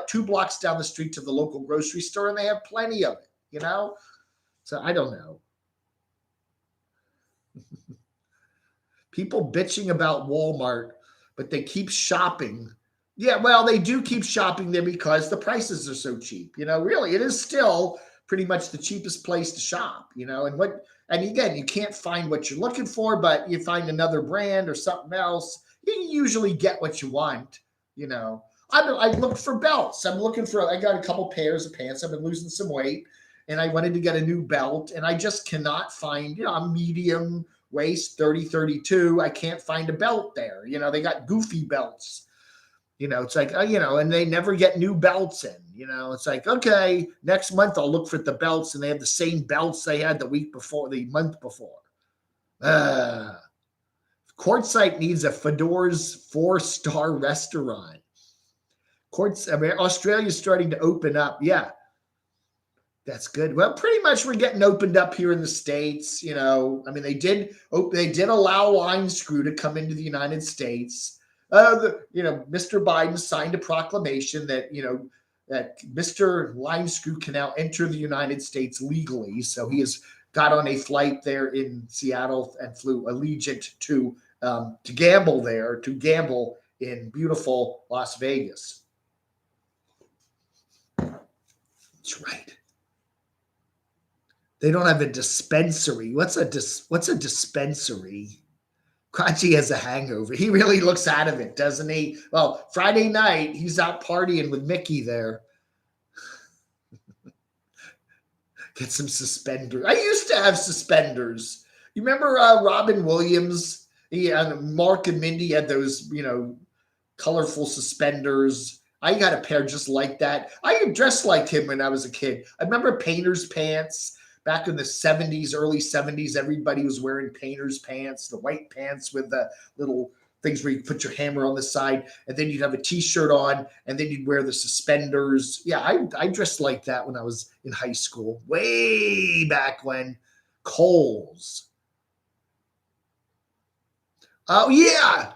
2 blocks down the street to the local grocery store, and they have plenty of it. So I don't know. People bitching about Walmart, but they keep shopping. Yeah, well, they do keep shopping there because the prices are so cheap. Really, it is still pretty much the cheapest place to shop, and again, you can't find what you're looking for, but you find another brand or something else, you usually get what you want. I looked for belts. I got a couple pairs of pants. I've been losing some weight, and I wanted to get a new belt, and I just cannot find, a medium waist 30-32. I can't find a belt there. They got goofy belts. It's like, and they never get new belts in. It's like, okay, next month I'll look for the belts, and they have the same belts they had the month before. Quartzite needs a Fedor's 4-star restaurant. Australia's starting to open up. Yeah, that's good. Well, pretty much we're getting opened up here in the States. They did allow line screw to come into the United States. Mr. Biden signed a proclamation that, that Mr. Line Screw can now enter the United States legally. So he has got on a flight there in Seattle and flew Allegiant to gamble in beautiful Las Vegas. That's right. They don't have a dispensary. What's a dispensary? Crotchy has a hangover. He really looks out of it, doesn't he? Well, Friday night, he's out partying with Mickey there. Get some suspenders. I used to have suspenders. You remember Robin Williams? Mark and Mindy had those, colorful suspenders. I got a pair just like that. I dressed like him when I was a kid. I remember painter's pants. Back in the 70s, early 70s, everybody was wearing painter's pants, the white pants with the little things where you put your hammer on the side, and then you'd have a T-shirt on, and then you'd wear the suspenders. Yeah, I dressed like that when I was in high school, way back when. Kohl's. Oh, yeah.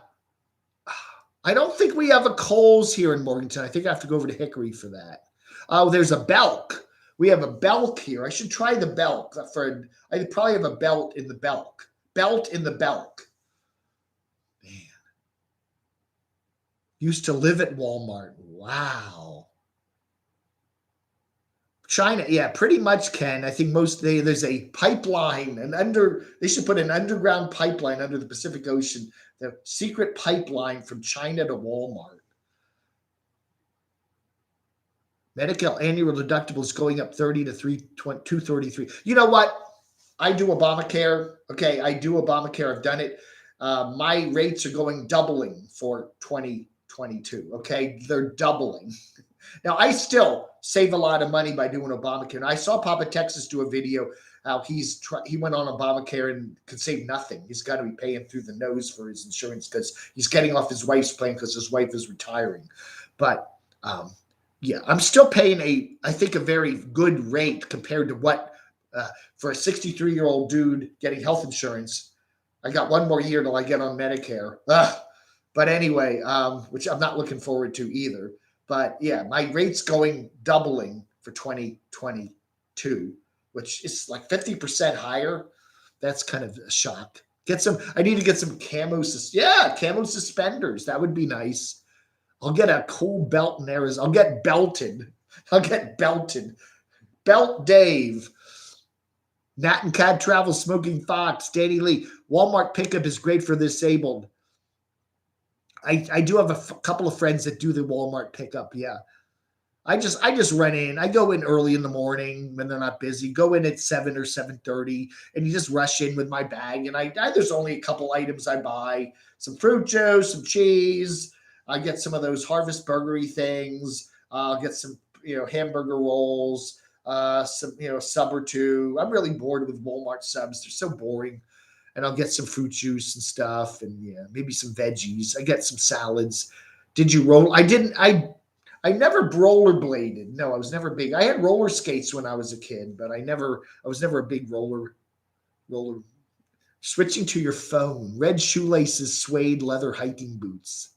I don't think we have a Kohl's here in Morganton. I think I have to go over to Hickory for that. Oh, there's a Belk. We have a Belk here. I should try the Belk. I probably have a belt in the Belk. Belt in the Belk. Man. Used to live at Walmart. Wow. China, yeah, pretty much, Ken. I think there's a pipeline, they should put an underground pipeline under the Pacific Ocean, the secret pipeline from China to Walmart. Medical annual deductible is going up 30 to 233. You know what? I do Obamacare. Okay, I do Obamacare. I've done it. My rates are doubling for 2022. Okay, they're doubling. Now, I still save a lot of money by doing Obamacare. And I saw Papa Texas do a video how he went on Obamacare and could save nothing. He's got to be paying through the nose for his insurance because he's getting off his wife's plan because his wife is retiring. But yeah, I'm still paying I think a very good rate compared to what, for a 63-year-old dude getting health insurance. I got one more year till I get on Medicare. But anyway, which I'm not looking forward to either. But yeah, my rate's doubling for 2022, which is like 50% higher. That's kind of a shock. I need to get some camo suspenders. That would be nice. I'll get a cool belt in Arizona. I'll get belted. Belt Dave. Nat and Cad Travel, Smoking Fox, Danny Lee. Walmart pickup is great for disabled. I do have a couple of friends that do the Walmart pickup. Yeah. I just run in. I go in early in the morning when they're not busy. Go in at 7 or 7:30, and you just rush in with my bag. And there's only a couple items I buy: some fruit juice, some cheese. I get some of those Harvest Burgery things. I'll get some hamburger rolls, some sub or two. I'm really bored with Walmart subs. They're so boring. And I'll get some fruit juice and stuff, and maybe some veggies. I get some salads. Did you roll? I didn't. I never rollerbladed. No, I was never big. I had roller skates when I was a kid, but I was never a big roller. Switching to your phone. Red shoelaces, suede leather hiking boots.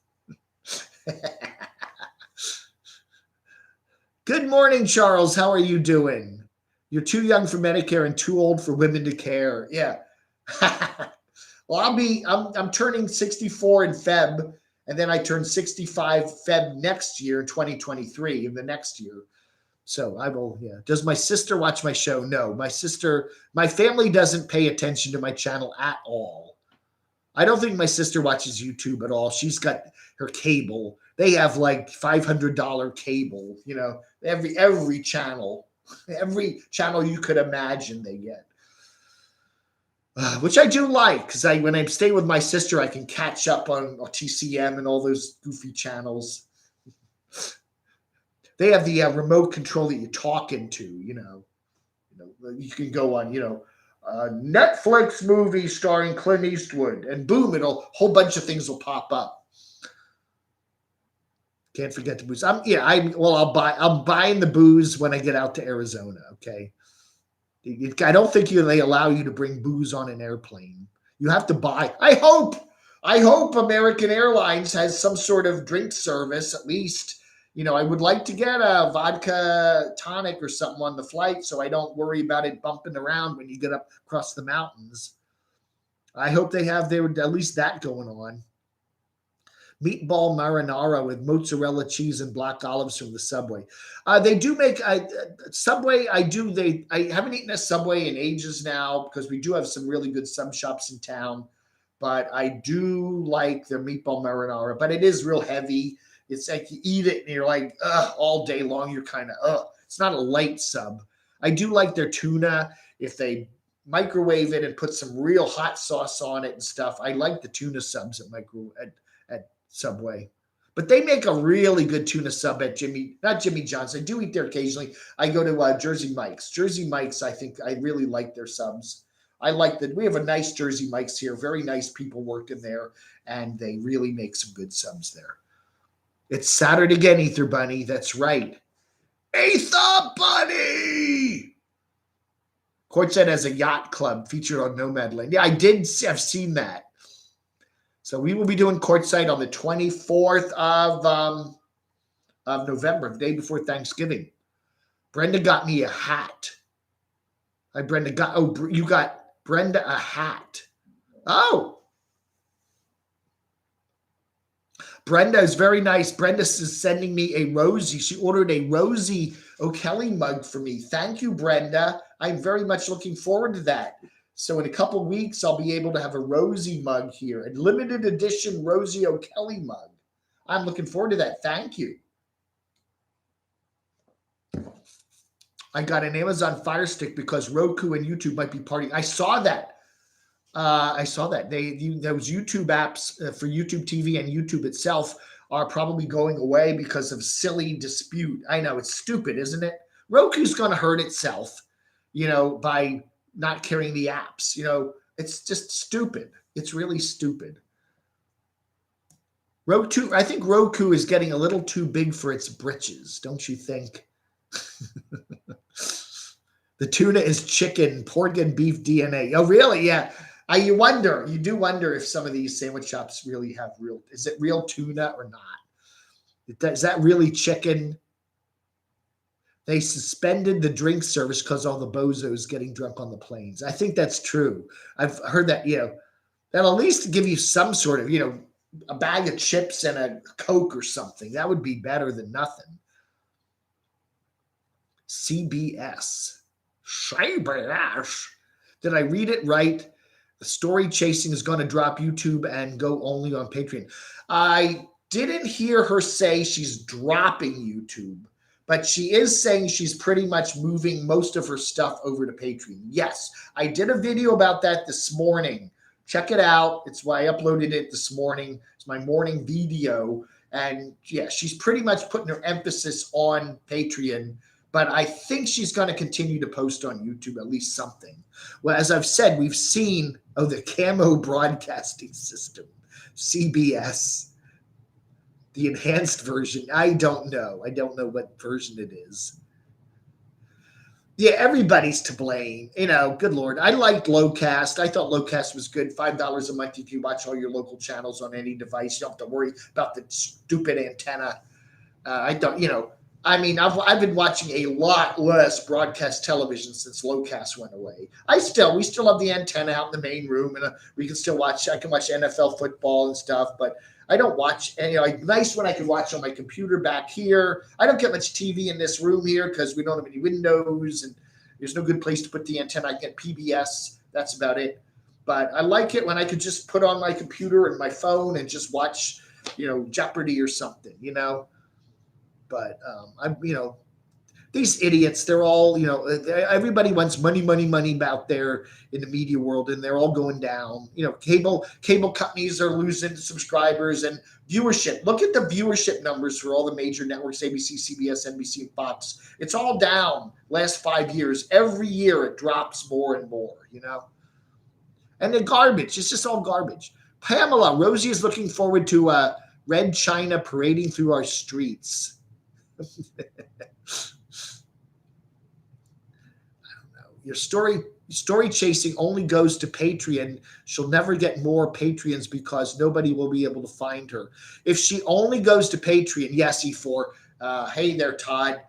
Good morning, Charles. How are you doing? You're too young for Medicare and too old for women to care. Yeah. Well, I'm turning 64 in Feb. And then I turn 65 Feb next year, 2023, in the next year. So I will, Does my sister watch my show? No, my family doesn't pay attention to my channel at all. I don't think my sister watches YouTube at all. She's got her cable. They have like $500 cable, every channel you could imagine they get. Which I do like, because when I stay with my sister, I can catch up on TCM and all those goofy channels. They have the remote control that you talk into. You can go on, Netflix movie starring Clint Eastwood, and boom, a whole bunch of things will pop up. Can't forget the booze. I'm buying the booze when I get out to Arizona. Okay. I don't think they allow you to bring booze on an airplane. You have to buy. I hope American Airlines has some sort of drink service at least. I would like to get a vodka tonic or something on the flight so I don't worry about it bumping around when you get up across the mountains. I hope they have at least that going on. Meatball marinara with mozzarella cheese and black olives from the Subway. They do make Subway. I haven't eaten a Subway in ages now because we do have some really good sub shops in town. But I do like their meatball marinara. But it is real heavy. It's like you eat it and you're like, all day long. You're kind of, It's not a light sub. I do like their tuna. If they microwave it and put some real hot sauce on it and stuff, I like the tuna subs at Subway. But they make a really good tuna sub at not Jimmy John's. I do eat there occasionally. I go to Jersey Mike's. Jersey Mike's, I think I really like their subs. I like that. We have a nice Jersey Mike's here. Very nice people working there, and they really make some good subs there. It's Saturday again, Ether Bunny. That's right. Ether Bunny! Quartzite has a yacht club featured on Nomadland. Yeah, I've seen that. So we will be doing Quartzite on the 24th of November, the day before Thanksgiving. Brenda got me a hat. You got Brenda a hat. Oh. Brenda is very nice. Brenda is sending me a Rosie. She ordered a Rosie O'Kelly mug for me. Thank you, Brenda. I'm very much looking forward to that. So in a couple of weeks, I'll be able to have a Rosie mug here, a limited edition Rosie O'Kelly mug. I'm looking forward to that. Thank you. I got an Amazon Fire Stick because Roku and YouTube might be partying. I saw that. Those YouTube apps for YouTube TV and YouTube itself are probably going away because of silly dispute. I know, it's stupid, isn't it? Roku's going to hurt itself, by not carrying the apps. It's just stupid. It's really stupid. I think Roku is getting a little too big for its britches, don't you think? The tuna is chicken, pork and beef DNA. Oh, really? Yeah. You do wonder if some of these sandwich shops really have is it real tuna or not? Is that really chicken? They suspended the drink service because all the bozos getting drunk on the planes. I think that's true. I've heard that, that'll at least give you some sort of, a bag of chips and a Coke or something. That would be better than nothing. CBS. CBS. Did I read it right? The story chasing is going to drop YouTube and go only on Patreon. I didn't hear her say she's dropping YouTube, but she is saying she's pretty much moving most of her stuff over to Patreon. Yes, I did a video about that this morning. Check it out. It's why I uploaded it this morning. It's my morning video. And yeah, she's pretty much putting her emphasis on Patreon, but I think she's going to continue to post on YouTube, at least something. Well, as I've said, we've seen, the camo broadcasting system, CBS, the enhanced version. I don't know. I don't know what version it is. Yeah, everybody's to blame. Good Lord. I liked Lowcast. I thought Lowcast was good. $5 a month if you watch all your local channels on any device. You don't have to worry about the stupid antenna. I don't, I've been watching a lot less broadcast television since Lowcast went away. We still have the antenna out in the main room, and we can still watch. I can watch NFL football and stuff, but I don't watch. And nice when I can watch on my computer back here. I don't get much TV in this room here because we don't have any windows, and there's no good place to put the antenna. I get PBS. That's about it. But I like it when I could just put on my computer and my phone and just watch, Jeopardy or something, But these idiots, they're all, everybody wants money out there in the media world, and they're all going down. Cable companies are losing subscribers and viewership. Look at the viewership numbers for all the major networks, ABC, CBS, NBC, and Fox. It's all down last 5 years. Every year it drops more and more, And the garbage, it's just all garbage. Pamela, Rosie is looking forward to Red China parading through our streets. I don't know. Your story chasing only goes to Patreon. She'll never get more Patreons because nobody will be able to find her. If she only goes to Patreon, yes, E4. Hey there, Todd.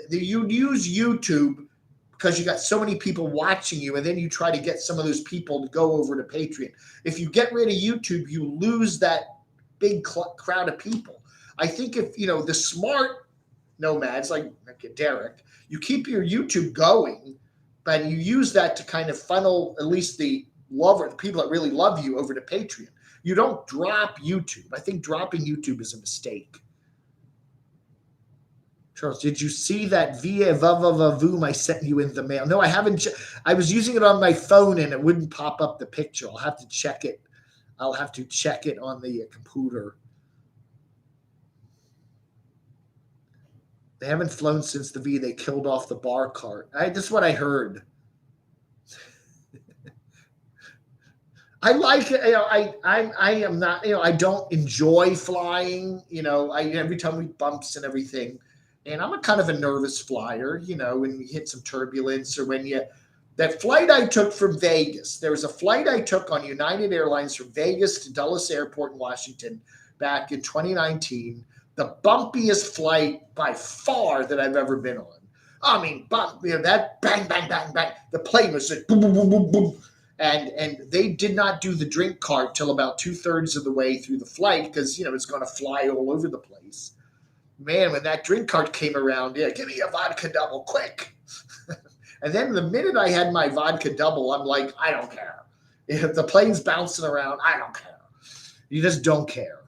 You use YouTube because you got so many people watching you, and then you try to get some of those people to go over to Patreon. If you get rid of YouTube, you lose that big crowd of people. I think if, the smart nomads like Derek, you keep your YouTube going, but you use that to kind of funnel at least the people that really love you over to Patreon. You don't drop YouTube. I think dropping YouTube is a mistake. Charles, did you see that via Voom I sent you in the mail? No, I haven't. I was using it on my phone and it wouldn't pop up the picture. I'll have to check it. I'll have to check it on the computer. They haven't flown since the V. They killed off the bar cart. That's what I heard. I like it. I am not. I don't enjoy flying. Every time we bumps and everything, and I'm a kind of a nervous flyer. When you hit some turbulence or that flight I took from Vegas. There was a flight I took on United Airlines from Vegas to Dulles Airport in Washington back in 2019. The bumpiest flight by far that I've ever been on. I mean, that bang, bang, bang, bang. The plane was just boom, boom, boom, boom, boom. And they did not do the drink cart till about 2/3 of the way through the flight because, it's going to fly all over the place. Man, when that drink cart came around, give me a vodka double, quick. And then the minute I had my vodka double, I'm like, I don't care. If the plane's bouncing around, I don't care. You just don't care.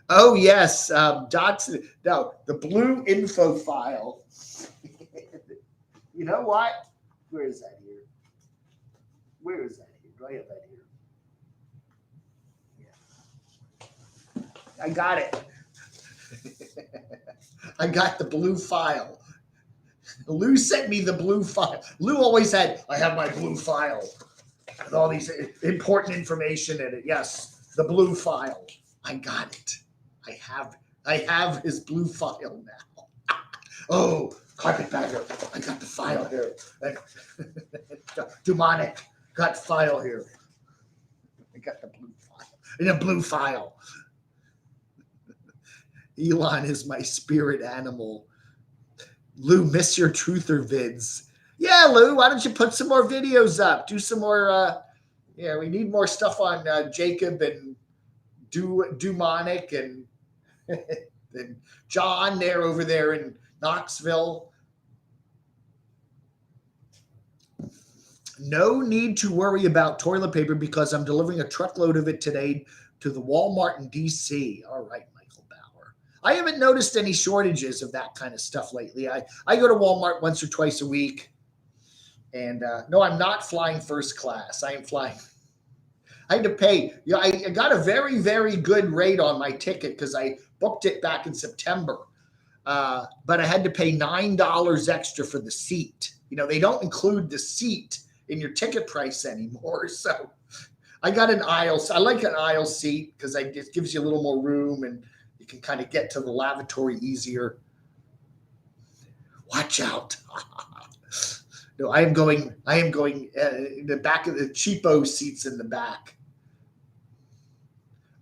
Oh, yes. The blue info file. You know what? Where is that here? Where is that here? Do I have that here? Yeah. I got it. I got the blue file. Lou sent me the blue file. Lou always had, I have my blue file with all these important information in it. Yes, the blue file. I got it. I have his blue file now. Oh, carpetbagger. I got the file here. Demonic. Got file here. I got the blue file. In a blue file. Elon is my spirit animal. Lou, miss your truther vids. Yeah, Lou, why don't you put some more videos up? Do some more. Yeah, we need more stuff on Jacob and Dumonic and and John there over there in Knoxville. No need to worry about toilet paper because I'm delivering a truckload of it today to the Walmart in DC. All right, Michael Bauer. I haven't noticed any shortages of that kind of stuff lately. I go to Walmart once or twice a week. And no, I'm not flying first class. I am flying. I had to pay. I got a very, very good rate on my ticket because I booked it back in September. But I had to pay $9 extra for the seat. They don't include the seat in your ticket price anymore. So I got an aisle. I like an aisle seat because it gives you a little more room and you can kind of get to the lavatory easier. Watch out. No, I am going in the back of the cheapo seats in the back.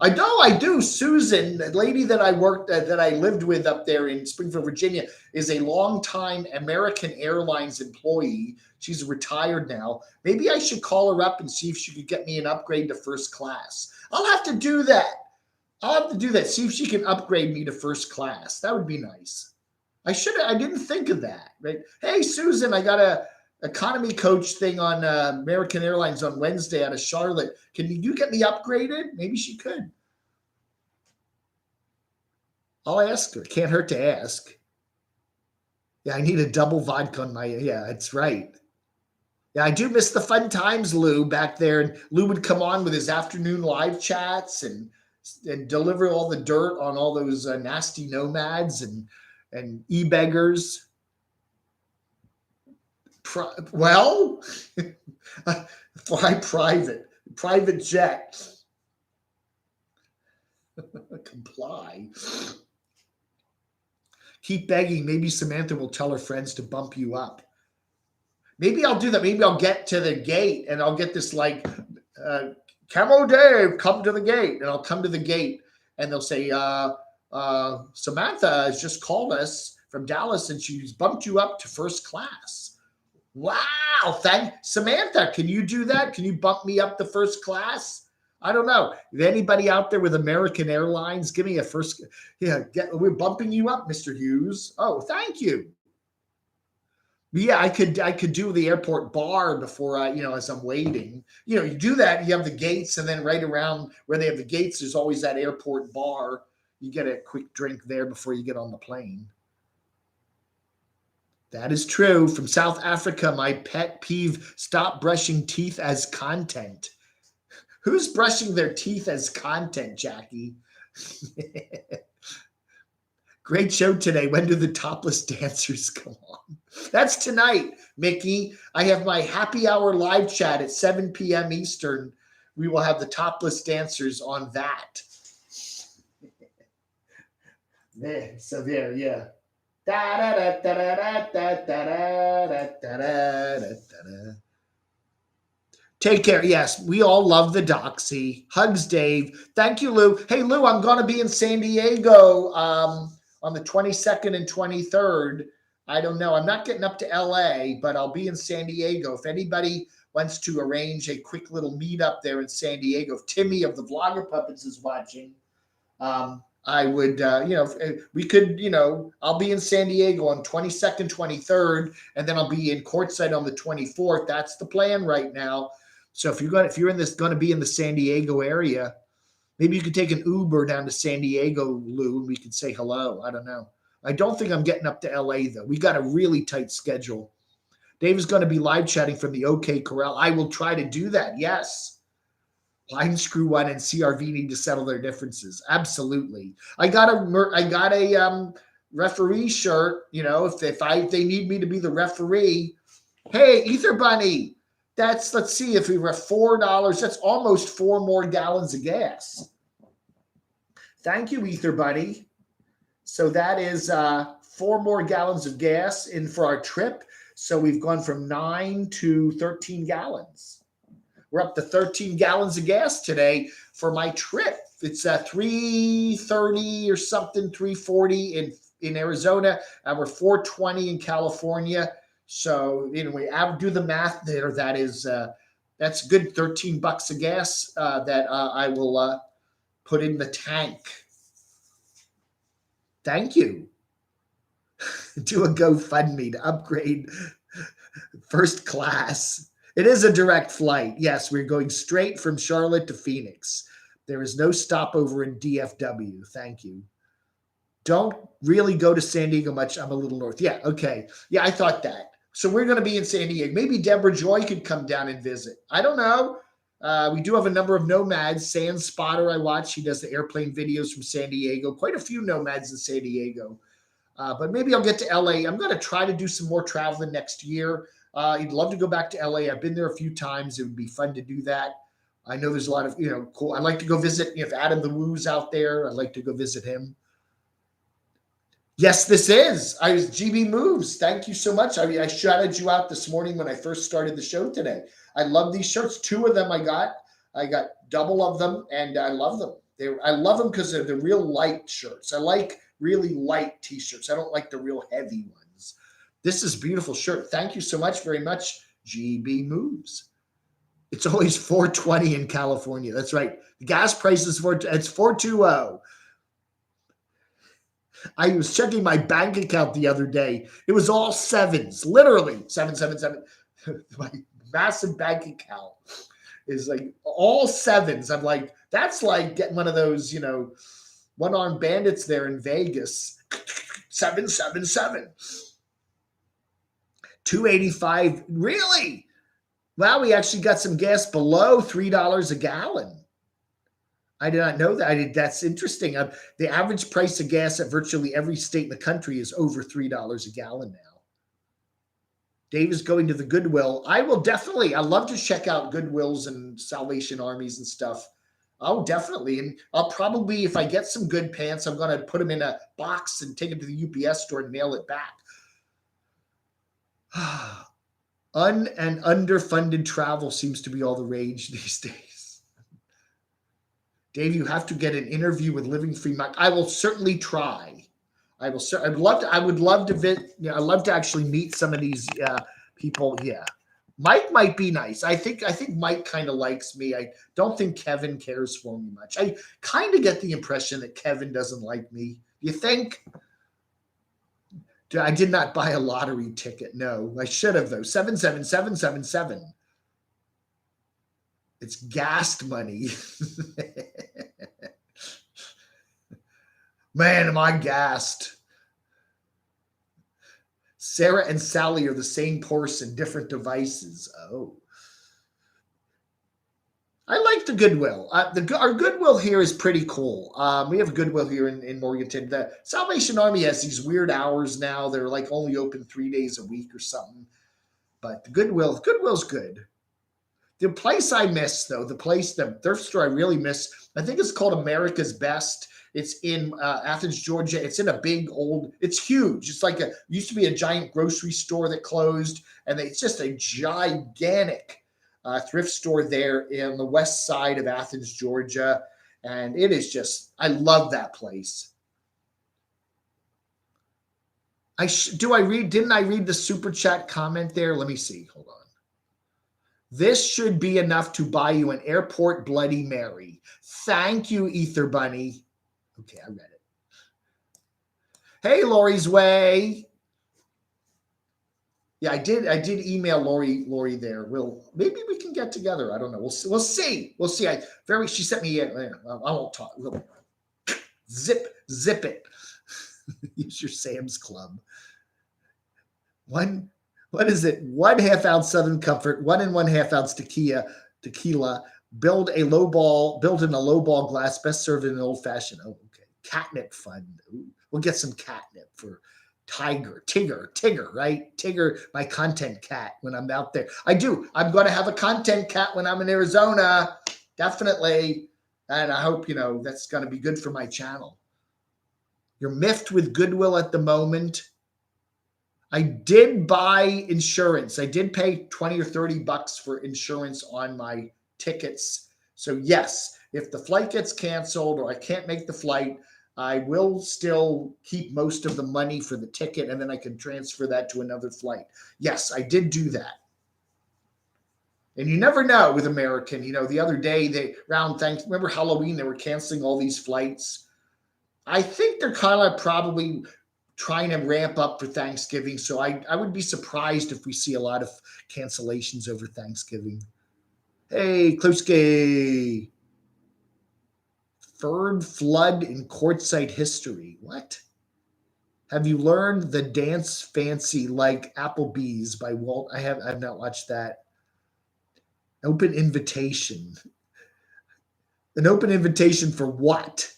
I do. Susan, the lady that I lived with up there in Springfield, Virginia, is a longtime American Airlines employee. She's retired now. Maybe I should call her up and see if she could get me an upgrade to first class. I'll have to do that. See if she can upgrade me to first class. That would be nice. I didn't think of that, right? Hey, Susan, I got a economy coach thing on American Airlines on Wednesday out of Charlotte. Can you get me upgraded? Maybe she could. I'll ask her. Can't hurt to ask. Yeah, I need a double vodka on my. Yeah, that's right. Yeah, I do miss the fun times, Lou, back there. And Lou would come on with his afternoon live chats and deliver all the dirt on all those nasty nomads and e-beggars. Well, fly private jet. Comply. Keep begging. Maybe Samantha will tell her friends to bump you up. Maybe I'll do that. Maybe I'll get to the gate and I'll get this like, Camo Dave, come to the gate. And I'll come to the gate and they'll say, Samantha has just called us from Dallas and she's bumped you up to first class. Wow. Samantha, can you do that? Can you bump me up to first class? I don't know. If anybody out there with American Airlines, give me a first. Yeah, we're bumping you up, Mr. Hughes. Oh, thank you. Yeah, I could do the airport bar before as I'm waiting. You do that. You have the gates, and then right around where they have the gates, there's always that airport bar. You get a quick drink there before you get on the plane. That is true. From South Africa, my pet peeve: stop brushing teeth as content. Who's brushing their teeth as content, Jackie? Great show today. When do the topless dancers come on? That's tonight, Mickey. I have my happy hour live chat at 7 p.m. Eastern. We will have the topless dancers on that. There, so there, yeah. Take care. Yes, we all love the doxy. Hugs, Dave. Thank you, Lou. Hey, Lou, I'm going to be in San Diego on the 22nd and 23rd. I don't know. I'm not getting up to LA, but I'll be in San Diego. If anybody wants to arrange a quick little meetup there in San Diego, if Timmy of the Vlogger Puppets is watching, I would, we could, I'll be in San Diego on 22nd, 23rd, and then I'll be in Quartzite on the 24th. That's the plan right now. So if you're going to be in the San Diego area, maybe you could take an Uber down to San Diego, Lou, and we could say hello. I don't know. I don't think I'm getting up to LA though. We got a really tight schedule. Dave is going to be live chatting from the OK Corral. I will try to do that. Yes. Line Screw One and CRV need to settle their differences. Absolutely. I got a referee shirt. If they need me to be the referee. Hey, Ether Bunny. Let's see, if we were $4, that's almost 4 more gallons of gas. Thank you, Ether Bunny. So that is 4 more gallons of gas in for our trip. So we've gone from 9 to 13 gallons. We're up to 13 gallons of gas today for my trip It's 3:30 or something, 3:40 in Arizona. We're 4:20 in California. So anyway, I do the math there. That's good $13 a gas that I will put in the tank. Thank you. Do a GoFundMe to upgrade first class. It is a direct flight. Yes, we're going straight from Charlotte to Phoenix. There is no stopover in DFW. Thank you. Don't really go to San Diego much. I'm a little north. Yeah, okay. Yeah, I thought that. So we're going to be in San Diego. Maybe Deborah Joy could come down and visit. I don't know. We do have a number of nomads. Sand Spotter, I watch. He does the airplane videos from San Diego. Quite a few nomads in San Diego. But maybe I'll get to LA. I'm going to try to do some more traveling next year. I'd love to go back to LA. I've been there a few times. It would be fun to do that. I know there's a lot of, cool. I'd like to go visit, if Adam the Woo's out there, I'd like to go visit him. Yes, this is. I was GB Moves. Thank you so much. I shouted you out this morning when I first started the show today. I love these shirts. 2 of them I got. I got double of them, and I love them. I love them because they're the real light shirts. I like really light T-shirts. I don't like the real heavy ones. This is a beautiful shirt. Thank you so much, very much, GB Moves. It's always 420 in California. That's right. The gas price is it's 420. I was checking my bank account the other day. It was all sevens, literally 777. My massive bank account is like all sevens. I'm like, that's like getting one of those, one-armed bandits there in Vegas. 777. 285. Really? Wow, we actually got some gas below $3 a gallon. I did not know that. That's interesting. The average price of gas at virtually every state in the country is over $3 a gallon now. Dave is going to the Goodwill. I will definitely. I love to check out Goodwills and Salvation Armies and stuff. Oh, definitely. And I'll probably, if I get some good pants, I'm going to put them in a box and take it to the UPS store and mail it back. And underfunded travel seems to be all the rage these days. Dave, you have to get an interview with Living Free Mike. I will certainly try. I would love to actually meet some of these people. Yeah. Mike might be nice. I think Mike kind of likes me. I don't think Kevin cares for me much. I kind of get the impression that Kevin doesn't like me. You think? I did not buy a lottery ticket. No, I should have though. 77777. It's gassed money. Man, am I gassed. Sarah and Sally are the same person, different devices. Oh. I like the Goodwill. Our Goodwill here is pretty cool. We have a Goodwill here in Morganton. The Salvation Army has these weird hours now. They're like only open 3 days a week or something. But the Goodwill's good. The place I miss, though, the thrift store I really miss, I think it's called America's Best. It's in Athens, Georgia. It's in a big it's huge. It's like used to be a giant grocery store that closed, and it's just a gigantic thrift store there in the west side of Athens, Georgia. And it is I love that place. Didn't I read the super chat comment there? Let me see. Hold on. This should be enough to buy you an airport Bloody Mary. Thank you, Ether Bunny. Okay, I read it. Hey, Lori's Way. Yeah, I did email Lori there. Maybe we can get together. I don't know. We'll see. She sent me I won't talk. Zip it. Use your Sam's Club. What is it? 1/2 ounce Southern Comfort, 1 1/2 ounce tequila. Built in a low ball glass, best served in an old fashioned. Oh, okay. Catnip fund. Ooh, we'll get some catnip for Tigger, right? Tigger, my content cat when I'm out there. I'm going to have a content cat when I'm in Arizona. Definitely. And I hope, that's going to be good for my channel. You're miffed with Goodwill at the moment. I did buy insurance. I did pay $20 or $30 for insurance on my tickets. So yes, if the flight gets canceled or I can't make the flight, I will still keep most of the money for the ticket and then I can transfer that to another flight. Yes, I did do that. And you never know with American. The other day remember Halloween, they were canceling all these flights. I think they're kind of probably trying to ramp up for Thanksgiving. So I would be surprised if we see a lot of cancellations over Thanksgiving. Hey, Kloski. Third flood in Quartzite history. What? Have you learned the dance fancy like Applebee's by Walt? I've not watched that. Open invitation. An open invitation for what?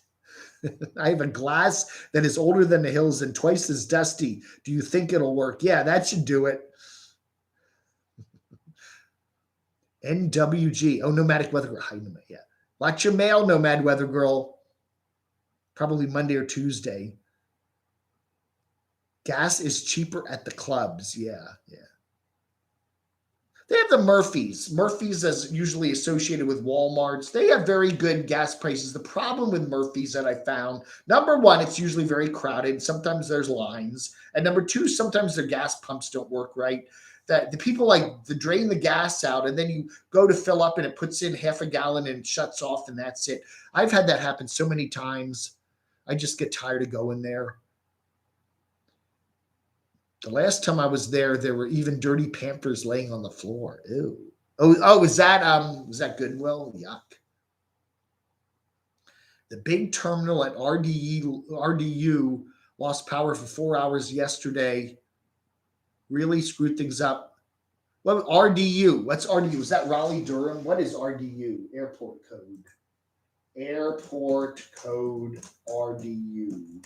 I have a glass that is older than the hills and twice as dusty. Do you think it'll work? Yeah, that should do it. NWG. Oh, Nomadic Weather Girl. Hi, Nomad. Yeah. Watch your mail, Nomad Weather Girl. Probably Monday or Tuesday. Gas is cheaper at the clubs. Yeah. They have the Murphys. Murphys is usually associated with Walmarts. They have very good gas prices. The problem with Murphys that I found, number one, it's usually very crowded. Sometimes there's lines. And number two, sometimes their gas pumps don't work right. That the people drain the gas out and then you go to fill up and it puts in half a gallon and shuts off and that's it. I've had that happen so many times. I just get tired of going there. The last time I was there were even dirty Pampers laying on the floor. Ew. Oh, was that Goodwill? Yuck. The big terminal at RDU lost power for 4 hours yesterday. Really screwed things up. What RDU? What's RDU? Is that Raleigh Durham? What is RDU? Airport code. Airport code RDU.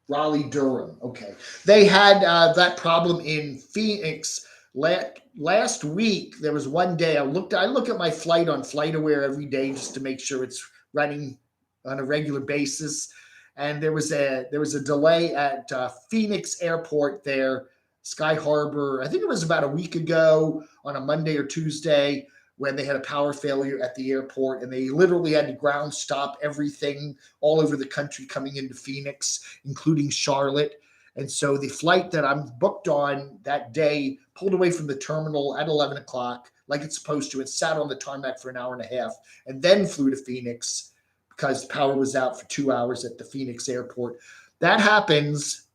Raleigh Durham. Okay. They had that problem in Phoenix last week. There was one day I look at my flight on Flightaware every day just to make sure it's running on a regular basis. And there was a delay at Phoenix Airport there, Sky Harbor. I think it was about a week ago on a Monday or Tuesday when they had a power failure at the airport and they literally had to ground stop everything all over the country coming into Phoenix, including Charlotte. And so the flight that I'm booked on that day pulled away from the terminal at 11 o'clock like it's supposed to. It sat on the tarmac for an hour and a half and then flew to Phoenix because power was out for 2 hours at the Phoenix airport. That happens.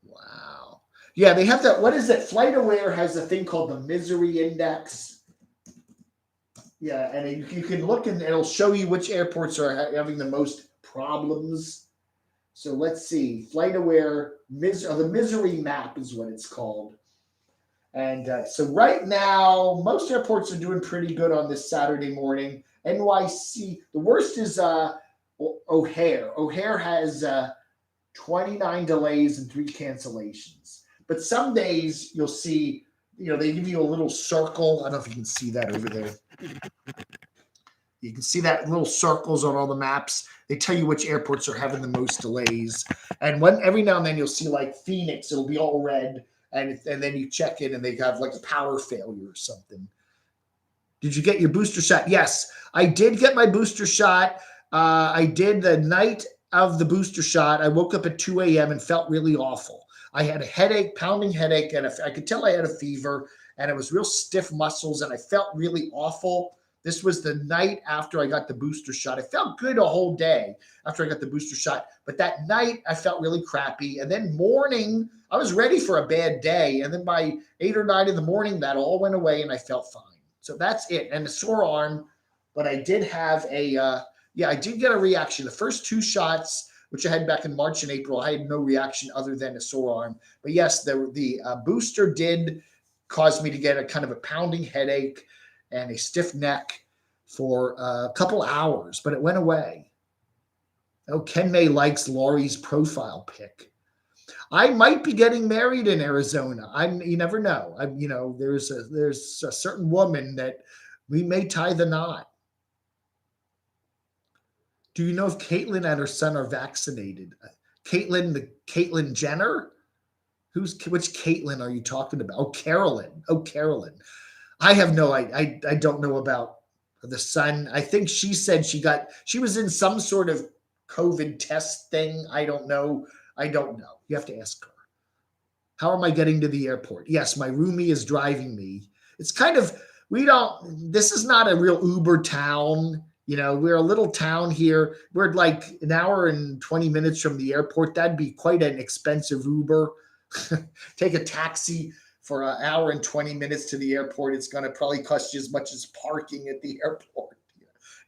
Wow. Yeah, they have that. What is it? Flightaware has a thing called the misery index. Yeah, and you can look and it'll show you which airports are having the most problems. So let's see. Flightaware, the misery map is what it's called. And so right now, most airports are doing pretty good on this Saturday morning. NYC, the worst is O'Hare. O'Hare has 29 delays and 3 cancellations. But some days you'll see, they give you a little circle. I don't know if you can see that over there. You can see that little circles on all the maps. They tell you which airports are having the most delays. And every now and then you'll see like Phoenix, it'll be all red. And then you check in and they have like a power failure or something. Did you get your booster shot? Yes, I did get my booster shot. I did the night of the booster shot. I woke up at 2 a.m. and felt really awful. I had a headache, pounding headache, and I could tell I had a fever, and it was real stiff muscles, and I felt really awful. This was the night after I got the booster shot. I felt good a whole day after I got the booster shot, but that night I felt really crappy. And then morning, I was ready for a bad day, and then by 8 or 9 in the morning, that all went away, and I felt fine. So that's it, and a sore arm, but I did have I did get a reaction. The first 2 shots, which I had back in March and April, I had no reaction other than a sore arm. But yes, the booster did cause me to get a kind of a pounding headache and a stiff neck for a couple hours, but it went away. Oh, Ken May likes Laurie's profile pic. I might be getting married in Arizona. You never know. There's a certain woman that we may tie the knot. Do you know if Caitlyn and her son are vaccinated? Caitlyn Jenner? Which Caitlin are you talking about? Oh, Carolyn. Oh, Carolyn. I have no I don't know about the son. I think she said she was in some sort of COVID test thing. I don't know. I don't know. You have to ask her. How am I getting to the airport? Yes, my roomie is driving me. It's kind of this is not a real Uber town. We're a little town here. We're like an hour and 20 minutes from the airport. That'd be quite an expensive Uber. Take a taxi for an hour and 20 minutes to the airport. It's going to probably cost you as much as parking at the airport.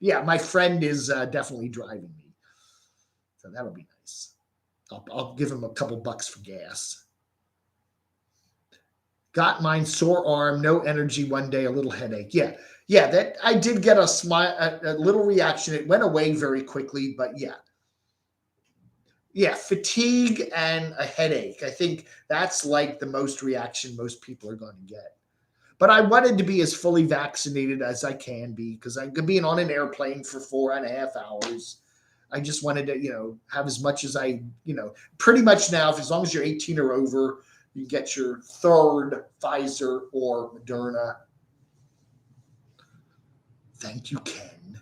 Yeah, my friend is definitely driving me. So that'll be nice. I'll give him a couple bucks for gas. Got mine, sore arm, no energy one day, a little headache. Yeah, that I did get a little reaction. It went away very quickly, but yeah, fatigue and a headache. I think that's like the most reaction most people are going to get. But I wanted to be as fully vaccinated as I can be because I'm being on an airplane for 4.5 hours. I just wanted to, have as much as pretty much now, as long as you're 18 or over, you get your third Pfizer or Moderna. Thank you, Ken.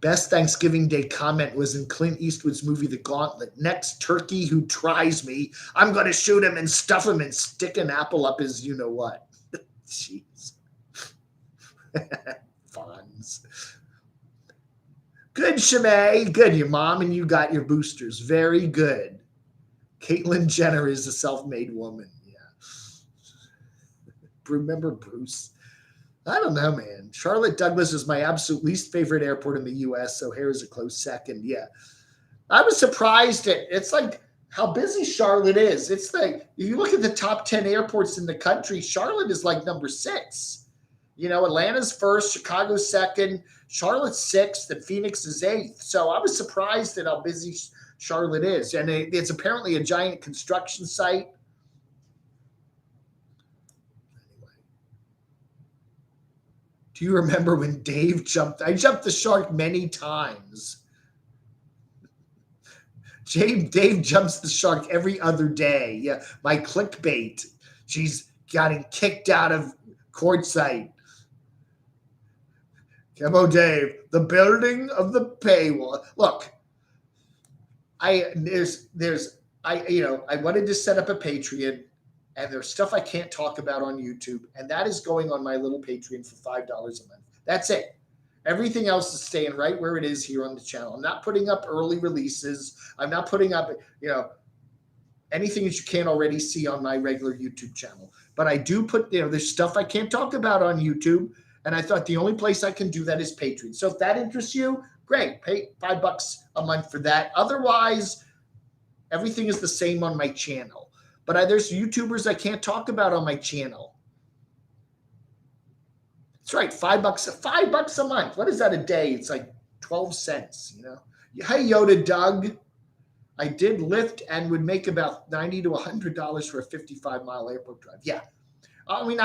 Best Thanksgiving Day comment was in Clint Eastwood's movie The Gauntlet. Next turkey who tries me, I'm going to shoot him and stuff him and stick an apple up his you-know-what. Jeez. Fonz. Good, Shimei. Good. Your mom and you got your boosters. Very good. Caitlyn Jenner is a self-made woman. Yeah. Remember Bruce? I don't know, man. Charlotte Douglas is my absolute least favorite airport in the U.S., so here is a close second. Yeah. I was surprised it's like how busy Charlotte is. It's like, if you look at the top 10 airports in the country, Charlotte is like number 6. Atlanta's first, Chicago's second, Charlotte's 6th, and Phoenix is 8th. So I was surprised at how busy Charlotte is. And it's apparently a giant construction site. Anyway. Do you remember when Dave jumped? I jumped the shark many times. Dave jumps the shark every other day. Yeah, my clickbait. She's getting kicked out of Quartzite. Camo Dave, the building of the paywall. Look, I wanted to set up a Patreon, and there's stuff I can't talk about on YouTube, and that is going on my little Patreon for $5 a month. That's it. Everything else is staying right where it is here on the channel. I'm not putting up early releases. I'm not putting up, anything that you can't already see on my regular YouTube channel. But I do put, there's stuff I can't talk about on YouTube. And I thought the only place I can do that is Patreon. So if that interests you, great. Pay $5 a month for that. Otherwise, everything is the same on my channel. But there's YouTubers I can't talk about on my channel. That's right, $5 a month. What is that a day? It's like 12 cents, Hey, Yoda Doug. I did Lyft and would make about $90 to $100 for a 55-mile airport drive. Yeah. I mean,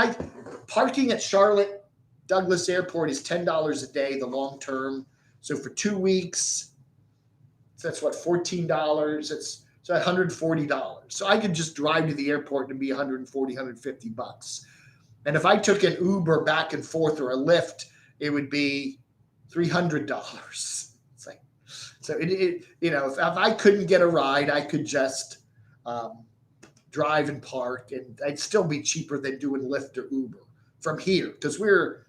parking at Charlotte Douglas Airport is $10 a day, the long term. So for 2 weeks, that's what, $14. It's $140. So I could just drive to the airport and be $140, $150. And if I took an Uber back and forth or a Lyft, it would be $300. It's like, so if I couldn't get a ride, I could just drive and park, and I'd still be cheaper than doing Lyft or Uber from here because we're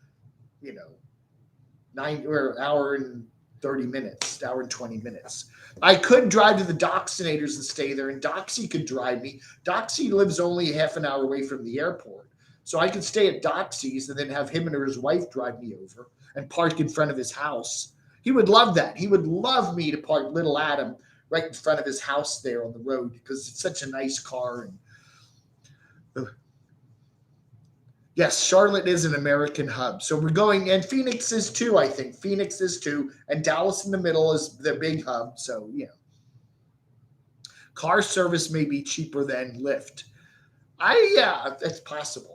we're an hour and 30 minutes, hour and 20 minutes. I could drive to the Doxinators and stay there, and Doxy could drive me. Doxy lives only half an hour away from the airport. So I could stay at Doxy's and then have him and his wife drive me over and park in front of his house. He would love that. He would love me to park little Adam right in front of his house there on the road because it's such a nice car. And yes, Charlotte is an American hub. So we're going, and Phoenix is too, I think. Phoenix is too, and Dallas in the middle is the big hub. So, car service may be cheaper than Lyft. That's possible.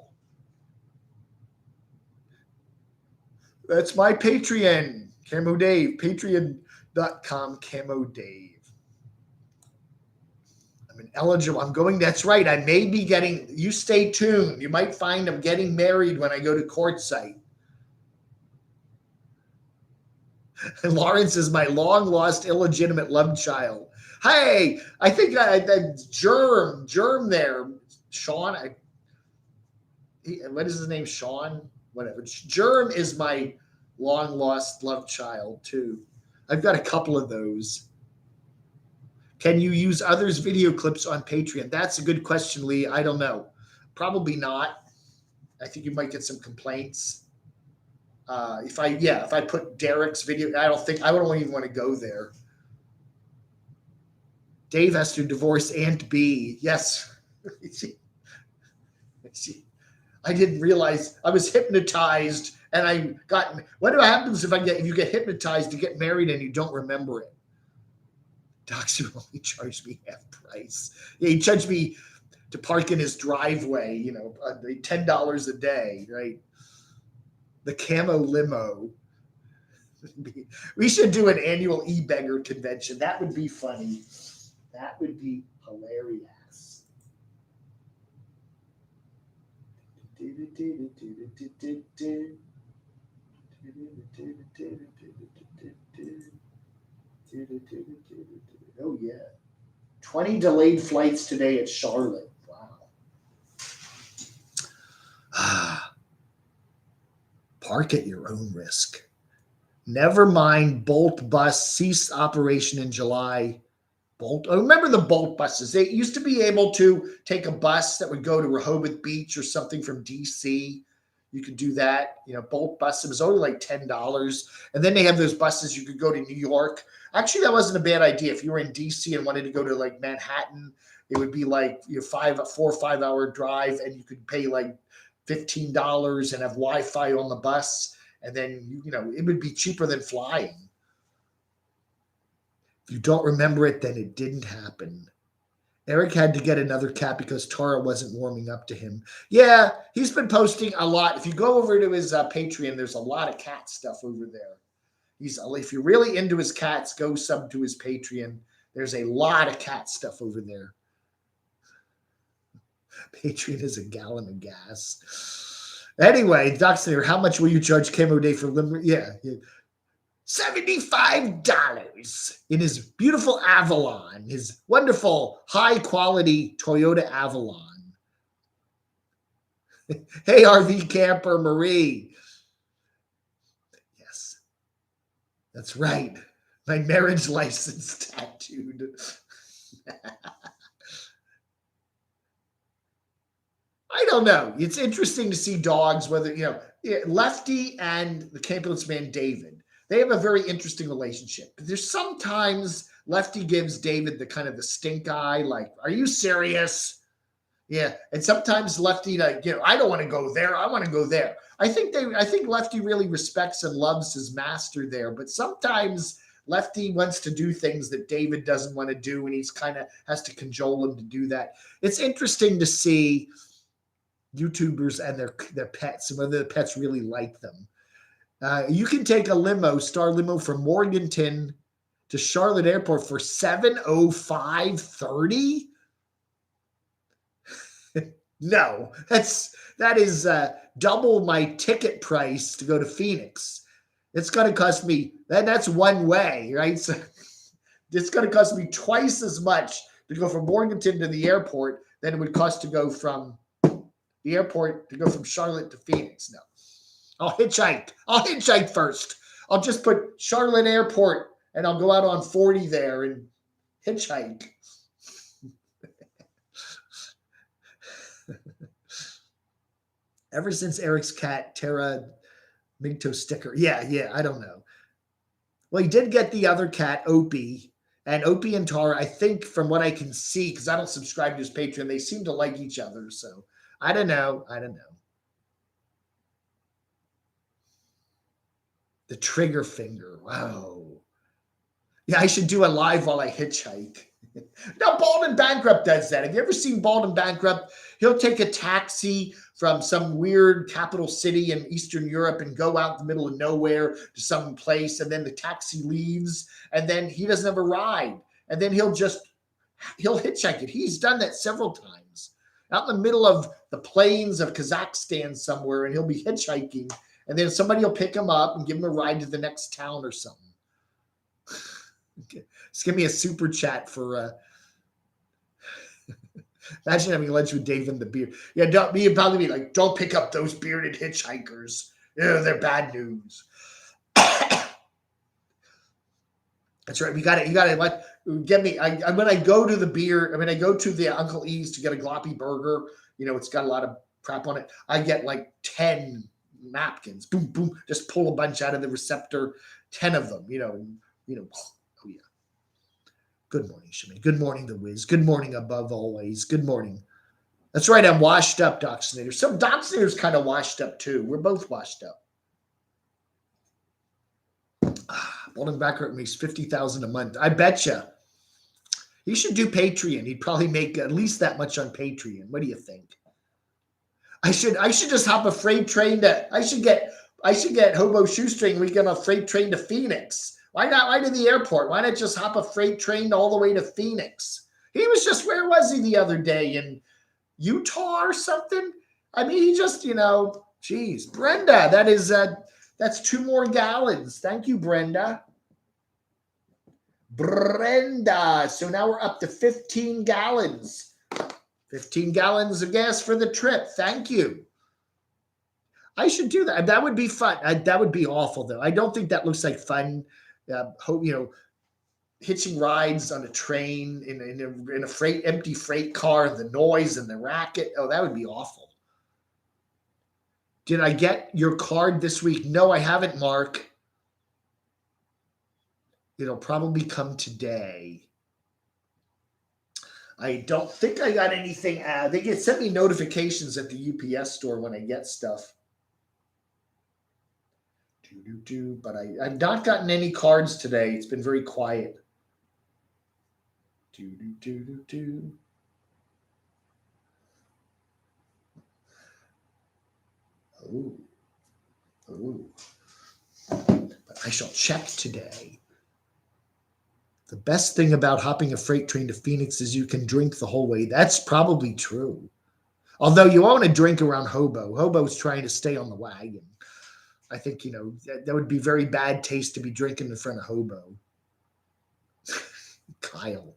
That's my Patreon, Camo Dave, patreon.com, Camo Dave. eligible. I'm going. That's right. I may be getting. You stay tuned. You might find I'm getting married when I go to Quartzite. And Lawrence is my long lost illegitimate love child. Hey, I think germ there, Sean. What is his name? Sean. Whatever. Germ is my long lost love child too. I've got a couple of those. Can you use others' video clips on Patreon? That's a good question, Lee. I don't know. Probably not. I think you might get some complaints. If I put Derek's video, I don't even want to go there. Dave has to divorce Aunt B. Yes. I didn't realize I was hypnotized and what happens if you get hypnotized to get married and you don't remember it? Doctor only charged me half price. Yeah, he charged me to park in his driveway, $10 a day, right? The camo limo. We should do an annual e-beggar convention. That would be funny. That would be hilarious. Oh, yeah. 20 delayed flights today at Charlotte. Wow. Park at your own risk. Never mind Bolt bus ceased operation in July. Bolt. I remember the Bolt buses. They used to be able to take a bus that would go to Rehoboth Beach or something from DC. You could do that. Bolt bus. It was only like $10. And then they have those buses you could go to New York. Actually, that wasn't a bad idea. If you were in DC and wanted to go to like Manhattan, it would be like 4 or 5 hour drive, and you could pay like $15 and have Wi-Fi on the bus. And then, it would be cheaper than flying. If you don't remember it, then it didn't happen. Eric had to get another cat because Tara wasn't warming up to him. Yeah, he's been posting a lot. If you go over to his Patreon, there's a lot of cat stuff over there. If you're really into his cats, go sub to his Patreon. There's a lot of cat stuff over there. Patreon is a gallon of gas. Anyway, Doc's there. How much will you charge Camo Day for Limerick? Yeah. $75 in his beautiful Avalon, his wonderful high-quality Toyota Avalon. Hey, RV camper Marie. Yes, that's right. My marriage license tattooed. I don't know. It's interesting to see dogs, whether, Lefty and the ambulance man, David. They have a very interesting relationship. But there's sometimes Lefty gives David the kind of the stink eye, like, are you serious? Yeah. And sometimes Lefty, I don't want to go there. I want to go there. I think Lefty really respects and loves his master there. But sometimes Lefty wants to do things that David doesn't want to do, and he's kind of has to cajole him to do that. It's interesting to see YouTubers and their pets and whether the pets really like them. You can take a Star Limo from Morganton to Charlotte Airport for $705.30. No, that is double my ticket price to go to Phoenix. It's going to cost me that's one way, right? So it's going to cost me twice as much to go from Morganton to the airport than it would cost to go from the airport to go from Charlotte to Phoenix. No. I'll hitchhike first. I'll just put Charlotte Airport and I'll go out on 40 there and hitchhike. Ever since Eric's cat, Tara Minto sticker. Yeah, I don't know. Well, he did get the other cat, Opie. And Opie and Tara, I think from what I can see, because I don't subscribe to his Patreon, they seem to like each other. So I don't know. The trigger finger. Wow. Yeah, I should do a live while I hitchhike. Now, Bald and Bankrupt does that. Have you ever seen Bald and Bankrupt? He'll take a taxi from some weird capital city in Eastern Europe and go out in the middle of nowhere to some place, and then the taxi leaves, and then he doesn't have a ride. And then he'll just He'll hitchhike it. He's done that several times. Out in the middle of the plains of Kazakhstan somewhere, and he'll be hitchhiking, and then somebody will pick him up and give him a ride to the next town or something. Okay. Just give me a super chat for imagine having lunch with Dave and the beard. Yeah, you'd probably be like, don't pick up those bearded hitchhikers. Yeah, they're bad news. That's right. You got to like get me. When I go to the beer, I go to the Uncle E's to get a gloppy burger. It's got a lot of crap on it. I get like 10 napkins. Boom, boom. Just pull a bunch out of the receptor. 10 of them. Oh yeah. Good morning, Shimmy. Good morning, The Wiz. Good morning, above always. Good morning. That's right. I'm washed up, Doc Snyder. Some Doc Snyder's kind of washed up too. We're both washed up. Bolden Baccarat makes $50,000 a month. I betcha. He should do Patreon. He'd probably make at least that much on Patreon. What do you think? I should just hop a freight train I should get Hobo Shoestring. We get a freight train to Phoenix. Why not? Why to the airport? Why not just hop a freight train all the way to Phoenix? He was just, where was he the other day? In Utah or something? He just, geez. Brenda, that's 2 more gallons. Thank you, Brenda. So now we're up to 15 gallons. 15 gallons of gas for the trip. Thank you. I should do that. That would be fun. That would be awful, though. I don't think that looks like fun. Hitching rides on a train in a empty freight car, the noise and the racket. Oh, that would be awful. Did I get your card this week? No, I haven't, Mark. It'll probably come today. I don't think I got anything. They sent me notifications at the UPS store when I get stuff. But I've not gotten any cards today. It's been very quiet. Oh. But I shall check today. The best thing about hopping a freight train to Phoenix is you can drink the whole way. That's probably true. Although you want to drink around Hobo. Hobo's trying to stay on the wagon. I think, that would be very bad taste to be drinking in front of Hobo. Kyle.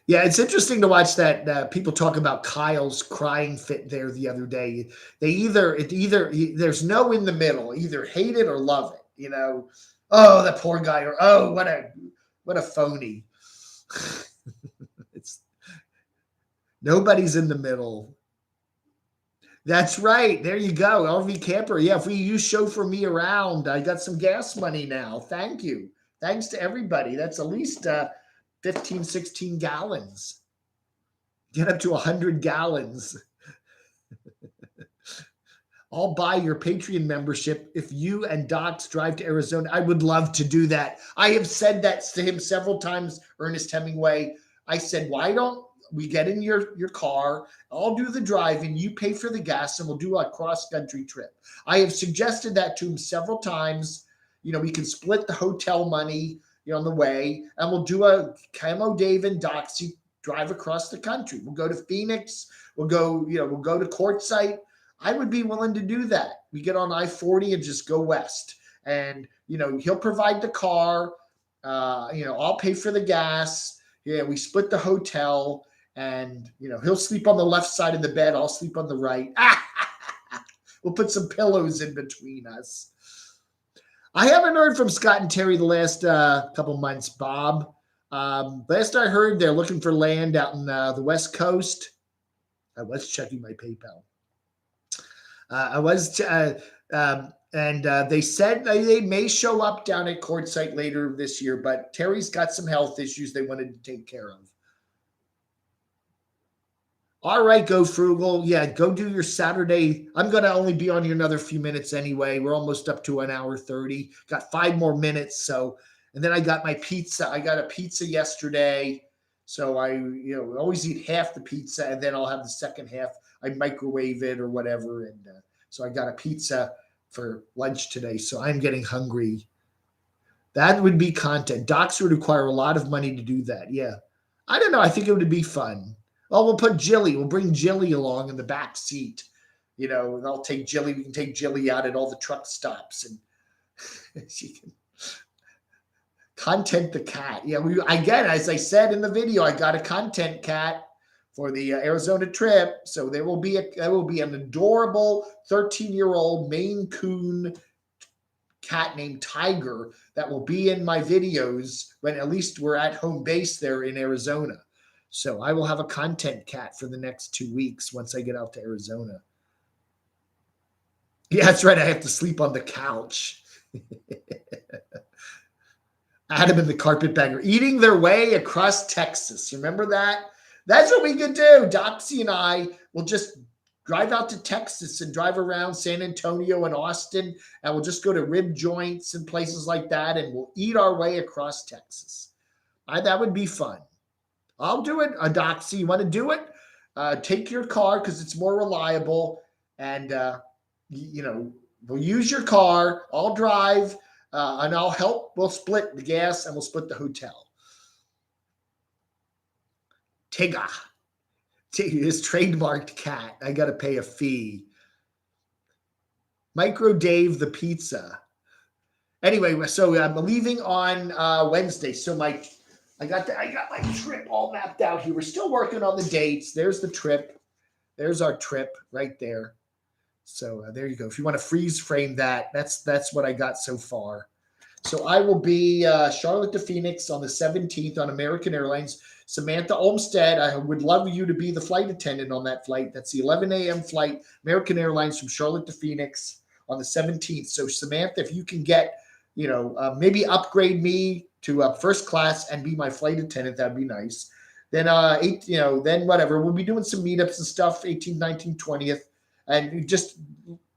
Yeah, it's interesting to watch that people talk about Kyle's crying fit there the other day. There's no in the middle, either hate it or love it, Oh, that poor guy, or oh, what a phony. Nobody's in the middle. That's right. There you go. RV camper. Yeah, if you chauffeur me around, I got some gas money now. Thank you. Thanks to everybody. That's at least 15, 16 gallons. Get up to 100 gallons. I'll buy your Patreon membership if you and Docs drive to Arizona. I would love to do that. I have said that to him several times, Ernest Hemingway. I said, why don't we get in your car? I'll do the driving. You pay for the gas, and we'll do a cross-country trip. I have suggested that to him several times. We can split the hotel money on the way, and we'll do a Camo Dave and Doxy drive across the country. We'll go to Phoenix. We'll go to Quartzite. I would be willing to do that. We get on I-40 and just go west. And, he'll provide the car. I'll pay for the gas. Yeah, we split the hotel. And, he'll sleep on the left side of the bed. I'll sleep on the right. We'll put some pillows in between us. I haven't heard from Scott and Terry the last couple months, Bob. Last I heard, they're looking for land out in the West Coast. I was checking my PayPal. They said they may show up down at Quartzite later this year, but Terry's got some health issues they wanted to take care of. All right, Go Frugal. Yeah, go do your Saturday. I'm going to only be on here another few minutes anyway. We're almost up to an hour 30. Got 5 more minutes. And then I got my pizza. I got a pizza yesterday. So I always eat half the pizza, and then I'll have the second half. I microwave it or whatever. And so I got a pizza for lunch today. So I'm getting hungry. That would be content. Docs would require a lot of money to do that. Yeah. I don't know. I think it would be fun. Oh, we'll put Jilly. We'll bring Jilly along in the back seat. And I'll take Jilly. We can take Jilly out at all the truck stops, and she can content the cat. Yeah, again, as I said in the video, I got a content cat for the Arizona trip. So there will be an adorable 13-year-old Maine Coon cat named Tiger that will be in my videos when at least we're at home base there in Arizona. So I will have a content cat for the next 2 weeks once I get out to Arizona. Yeah, that's right. I have to sleep on the couch. Adam and the carpetbagger eating their way across Texas. Remember that? That's what we could do. Doxy and I will just drive out to Texas and drive around San Antonio and Austin, and we'll just go to rib joints and places like that, and we'll eat our way across Texas. That would be fun. I'll do it. Doxy, you want to do it? Take your car because it's more reliable, and we'll use your car. I'll drive, and I'll help. We'll split the gas, and we'll split the hotel. Tigger. His trademarked cat. I got to pay a fee. Micro Dave the pizza. Anyway, so I'm leaving on Wednesday. So I got my trip all mapped out here. We're still working on the dates. There's the trip. There's our trip right there. So there you go. If you want to freeze frame that, that's what I got so far. So I will be Charlotte to Phoenix on the 17th on American Airlines. Samantha Olmstead, I would love you to be the flight attendant on that flight. That's the 11 a.m. flight, American Airlines from Charlotte to Phoenix on the 17th. So Samantha, if you can get, maybe upgrade me to first class and be my flight attendant, that'd be nice. Then, then whatever. We'll be doing some meetups and stuff, 18th, 19th, 20th, and just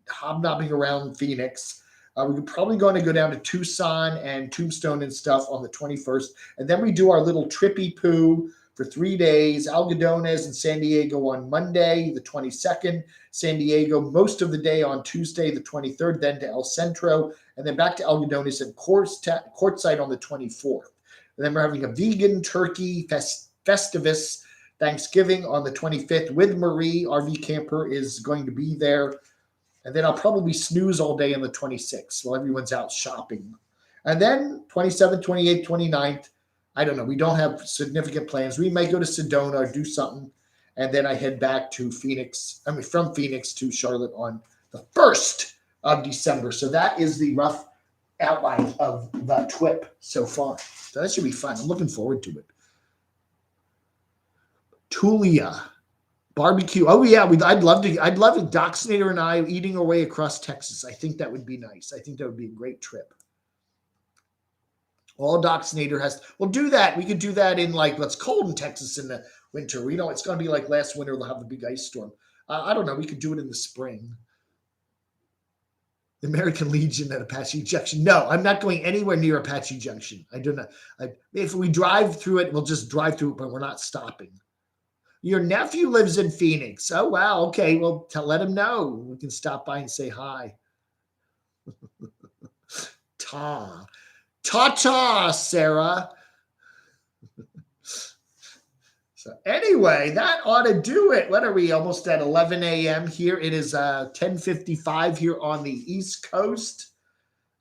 hobnobbing around Phoenix. We're probably going to go down to Tucson and Tombstone and stuff on the 21st. And then we do our little trippy poo for 3 days. Algodones and San Diego on Monday, the 22nd. San Diego most of the day on Tuesday, the 23rd. Then to El Centro. And then back to Algodones and Quartzite on the 24th. And then we're having a vegan turkey festivus Thanksgiving on the 25th with Marie. RV Camper is going to be there. And then I'll probably snooze all day on the 26th while everyone's out shopping. And then 27th, 28th, 29th, I don't know. We don't have significant plans. We might go to Sedona or do something. And then I head back to from Phoenix to Charlotte on the 1st of December. So that is the rough outline of the trip so far. So that should be fun. I'm looking forward to it. Tulia. Barbecue. Oh yeah, I'd love it. Doxinator and I eating our way across Texas. I think that would be nice. I think that would be a great trip. All Doxinator has. We'll do that. We could do that in it's cold in Texas in the winter. We know it's going to be like last winter. They'll have the big ice storm. I don't know. We could do it in the spring. The American Legion at Apache Junction. No, I'm not going anywhere near Apache Junction. I do not. If we drive through it, we'll just drive through it, but we're not stopping. Your nephew lives in Phoenix. Oh, wow. Okay. Well, let him know. We can stop by and say hi. Ta-ta, Sarah. So anyway, that ought to do it. What are we? Almost at 11 a.m. here. It is 10:55 here on the East Coast.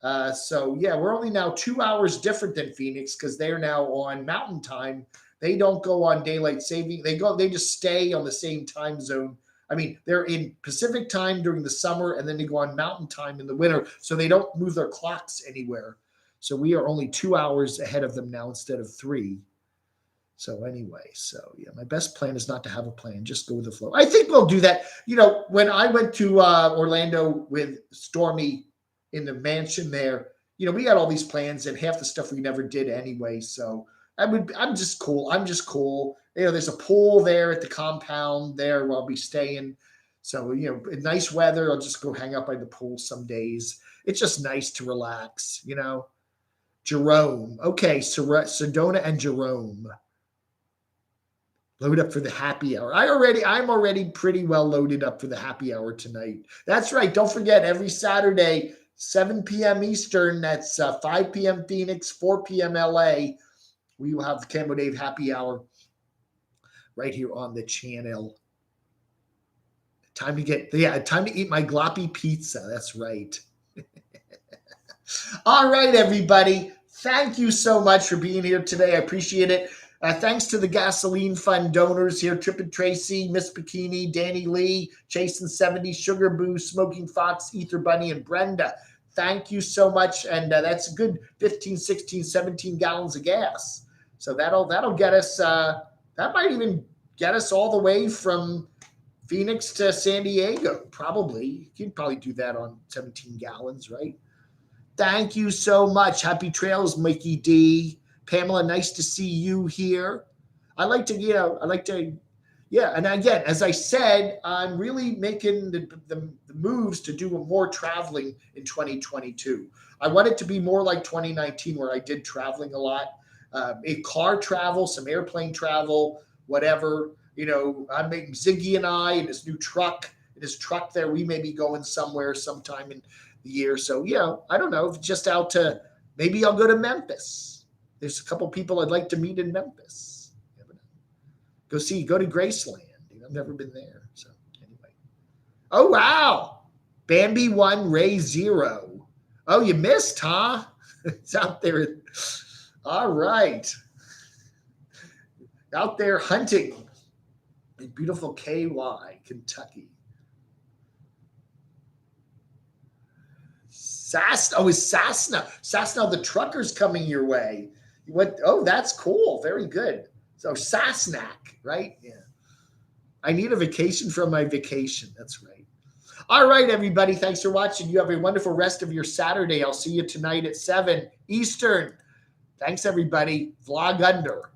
So, yeah, we're only now 2 hours different than Phoenix because they are now on Mountain Time. They don't go on daylight saving. They just stay on the same time zone. I mean, they're in Pacific time during the summer, and then they go on Mountain Time in the winter. So they don't move their clocks anywhere. So we are only 2 hours ahead of them now instead of 3. So anyway, yeah, my best plan is not to have a plan. Just go with the flow. I think we'll do that. When I went to Orlando with Stormy in the mansion there, we had all these plans and half the stuff we never did anyway. So I'm just cool. There's a pool there at the compound there where I'll be staying. So, nice weather. I'll just go hang out by the pool some days. It's just nice to relax, Jerome. Okay, Sedona and Jerome. Load up for the happy hour. I'm already pretty well loaded up for the happy hour tonight. That's right. Don't forget, every Saturday, 7 p.m. Eastern. That's 5 p.m. Phoenix, 4 p.m. LA. We will have the Camo Dave happy hour right here on the channel. Time to eat my gloppy pizza. That's right. All right, everybody. Thank you so much for being here today. I appreciate it. Thanks to the Gasoline Fund donors here, Trip and Tracy, Miss Bikini, Danny Lee, Chasin 70, Sugar Boo, Smoking Fox, Ether Bunny, and Brenda. Thank you so much. And that's a good 15, 16, 17 gallons of gas. So that'll get us, that might even get us all the way from Phoenix to San Diego. Probably. You could probably do that on 17 gallons, right? Thank you so much. Happy trails, Mickey D. Pamela, nice to see you here. And again, as I said, I'm really making the moves to do more traveling in 2022. I want it to be more like 2019, where I did traveling a lot, a car travel, some airplane travel, whatever. I'm making Ziggy and I in his new truck. In his truck there, we may be going somewhere sometime in the year. So, I don't know, just out to, maybe I'll go to Memphis. There's a couple people I'd like to meet in Memphis. Go to Graceland. I've never been there. So anyway. Oh, wow. Bambi 1, Ray 0. Oh, you missed, huh? It's out there. All right. Out there hunting in beautiful KY, Kentucky. Sassna. Sassna, the trucker's coming your way. Oh, that's cool. Very good. So Sassnack, right? Yeah. I need a vacation from my vacation. That's right. All right, everybody. Thanks for watching. You have a wonderful rest of your Saturday. I'll see you tonight at 7 Eastern. Thanks, everybody. Vlog under.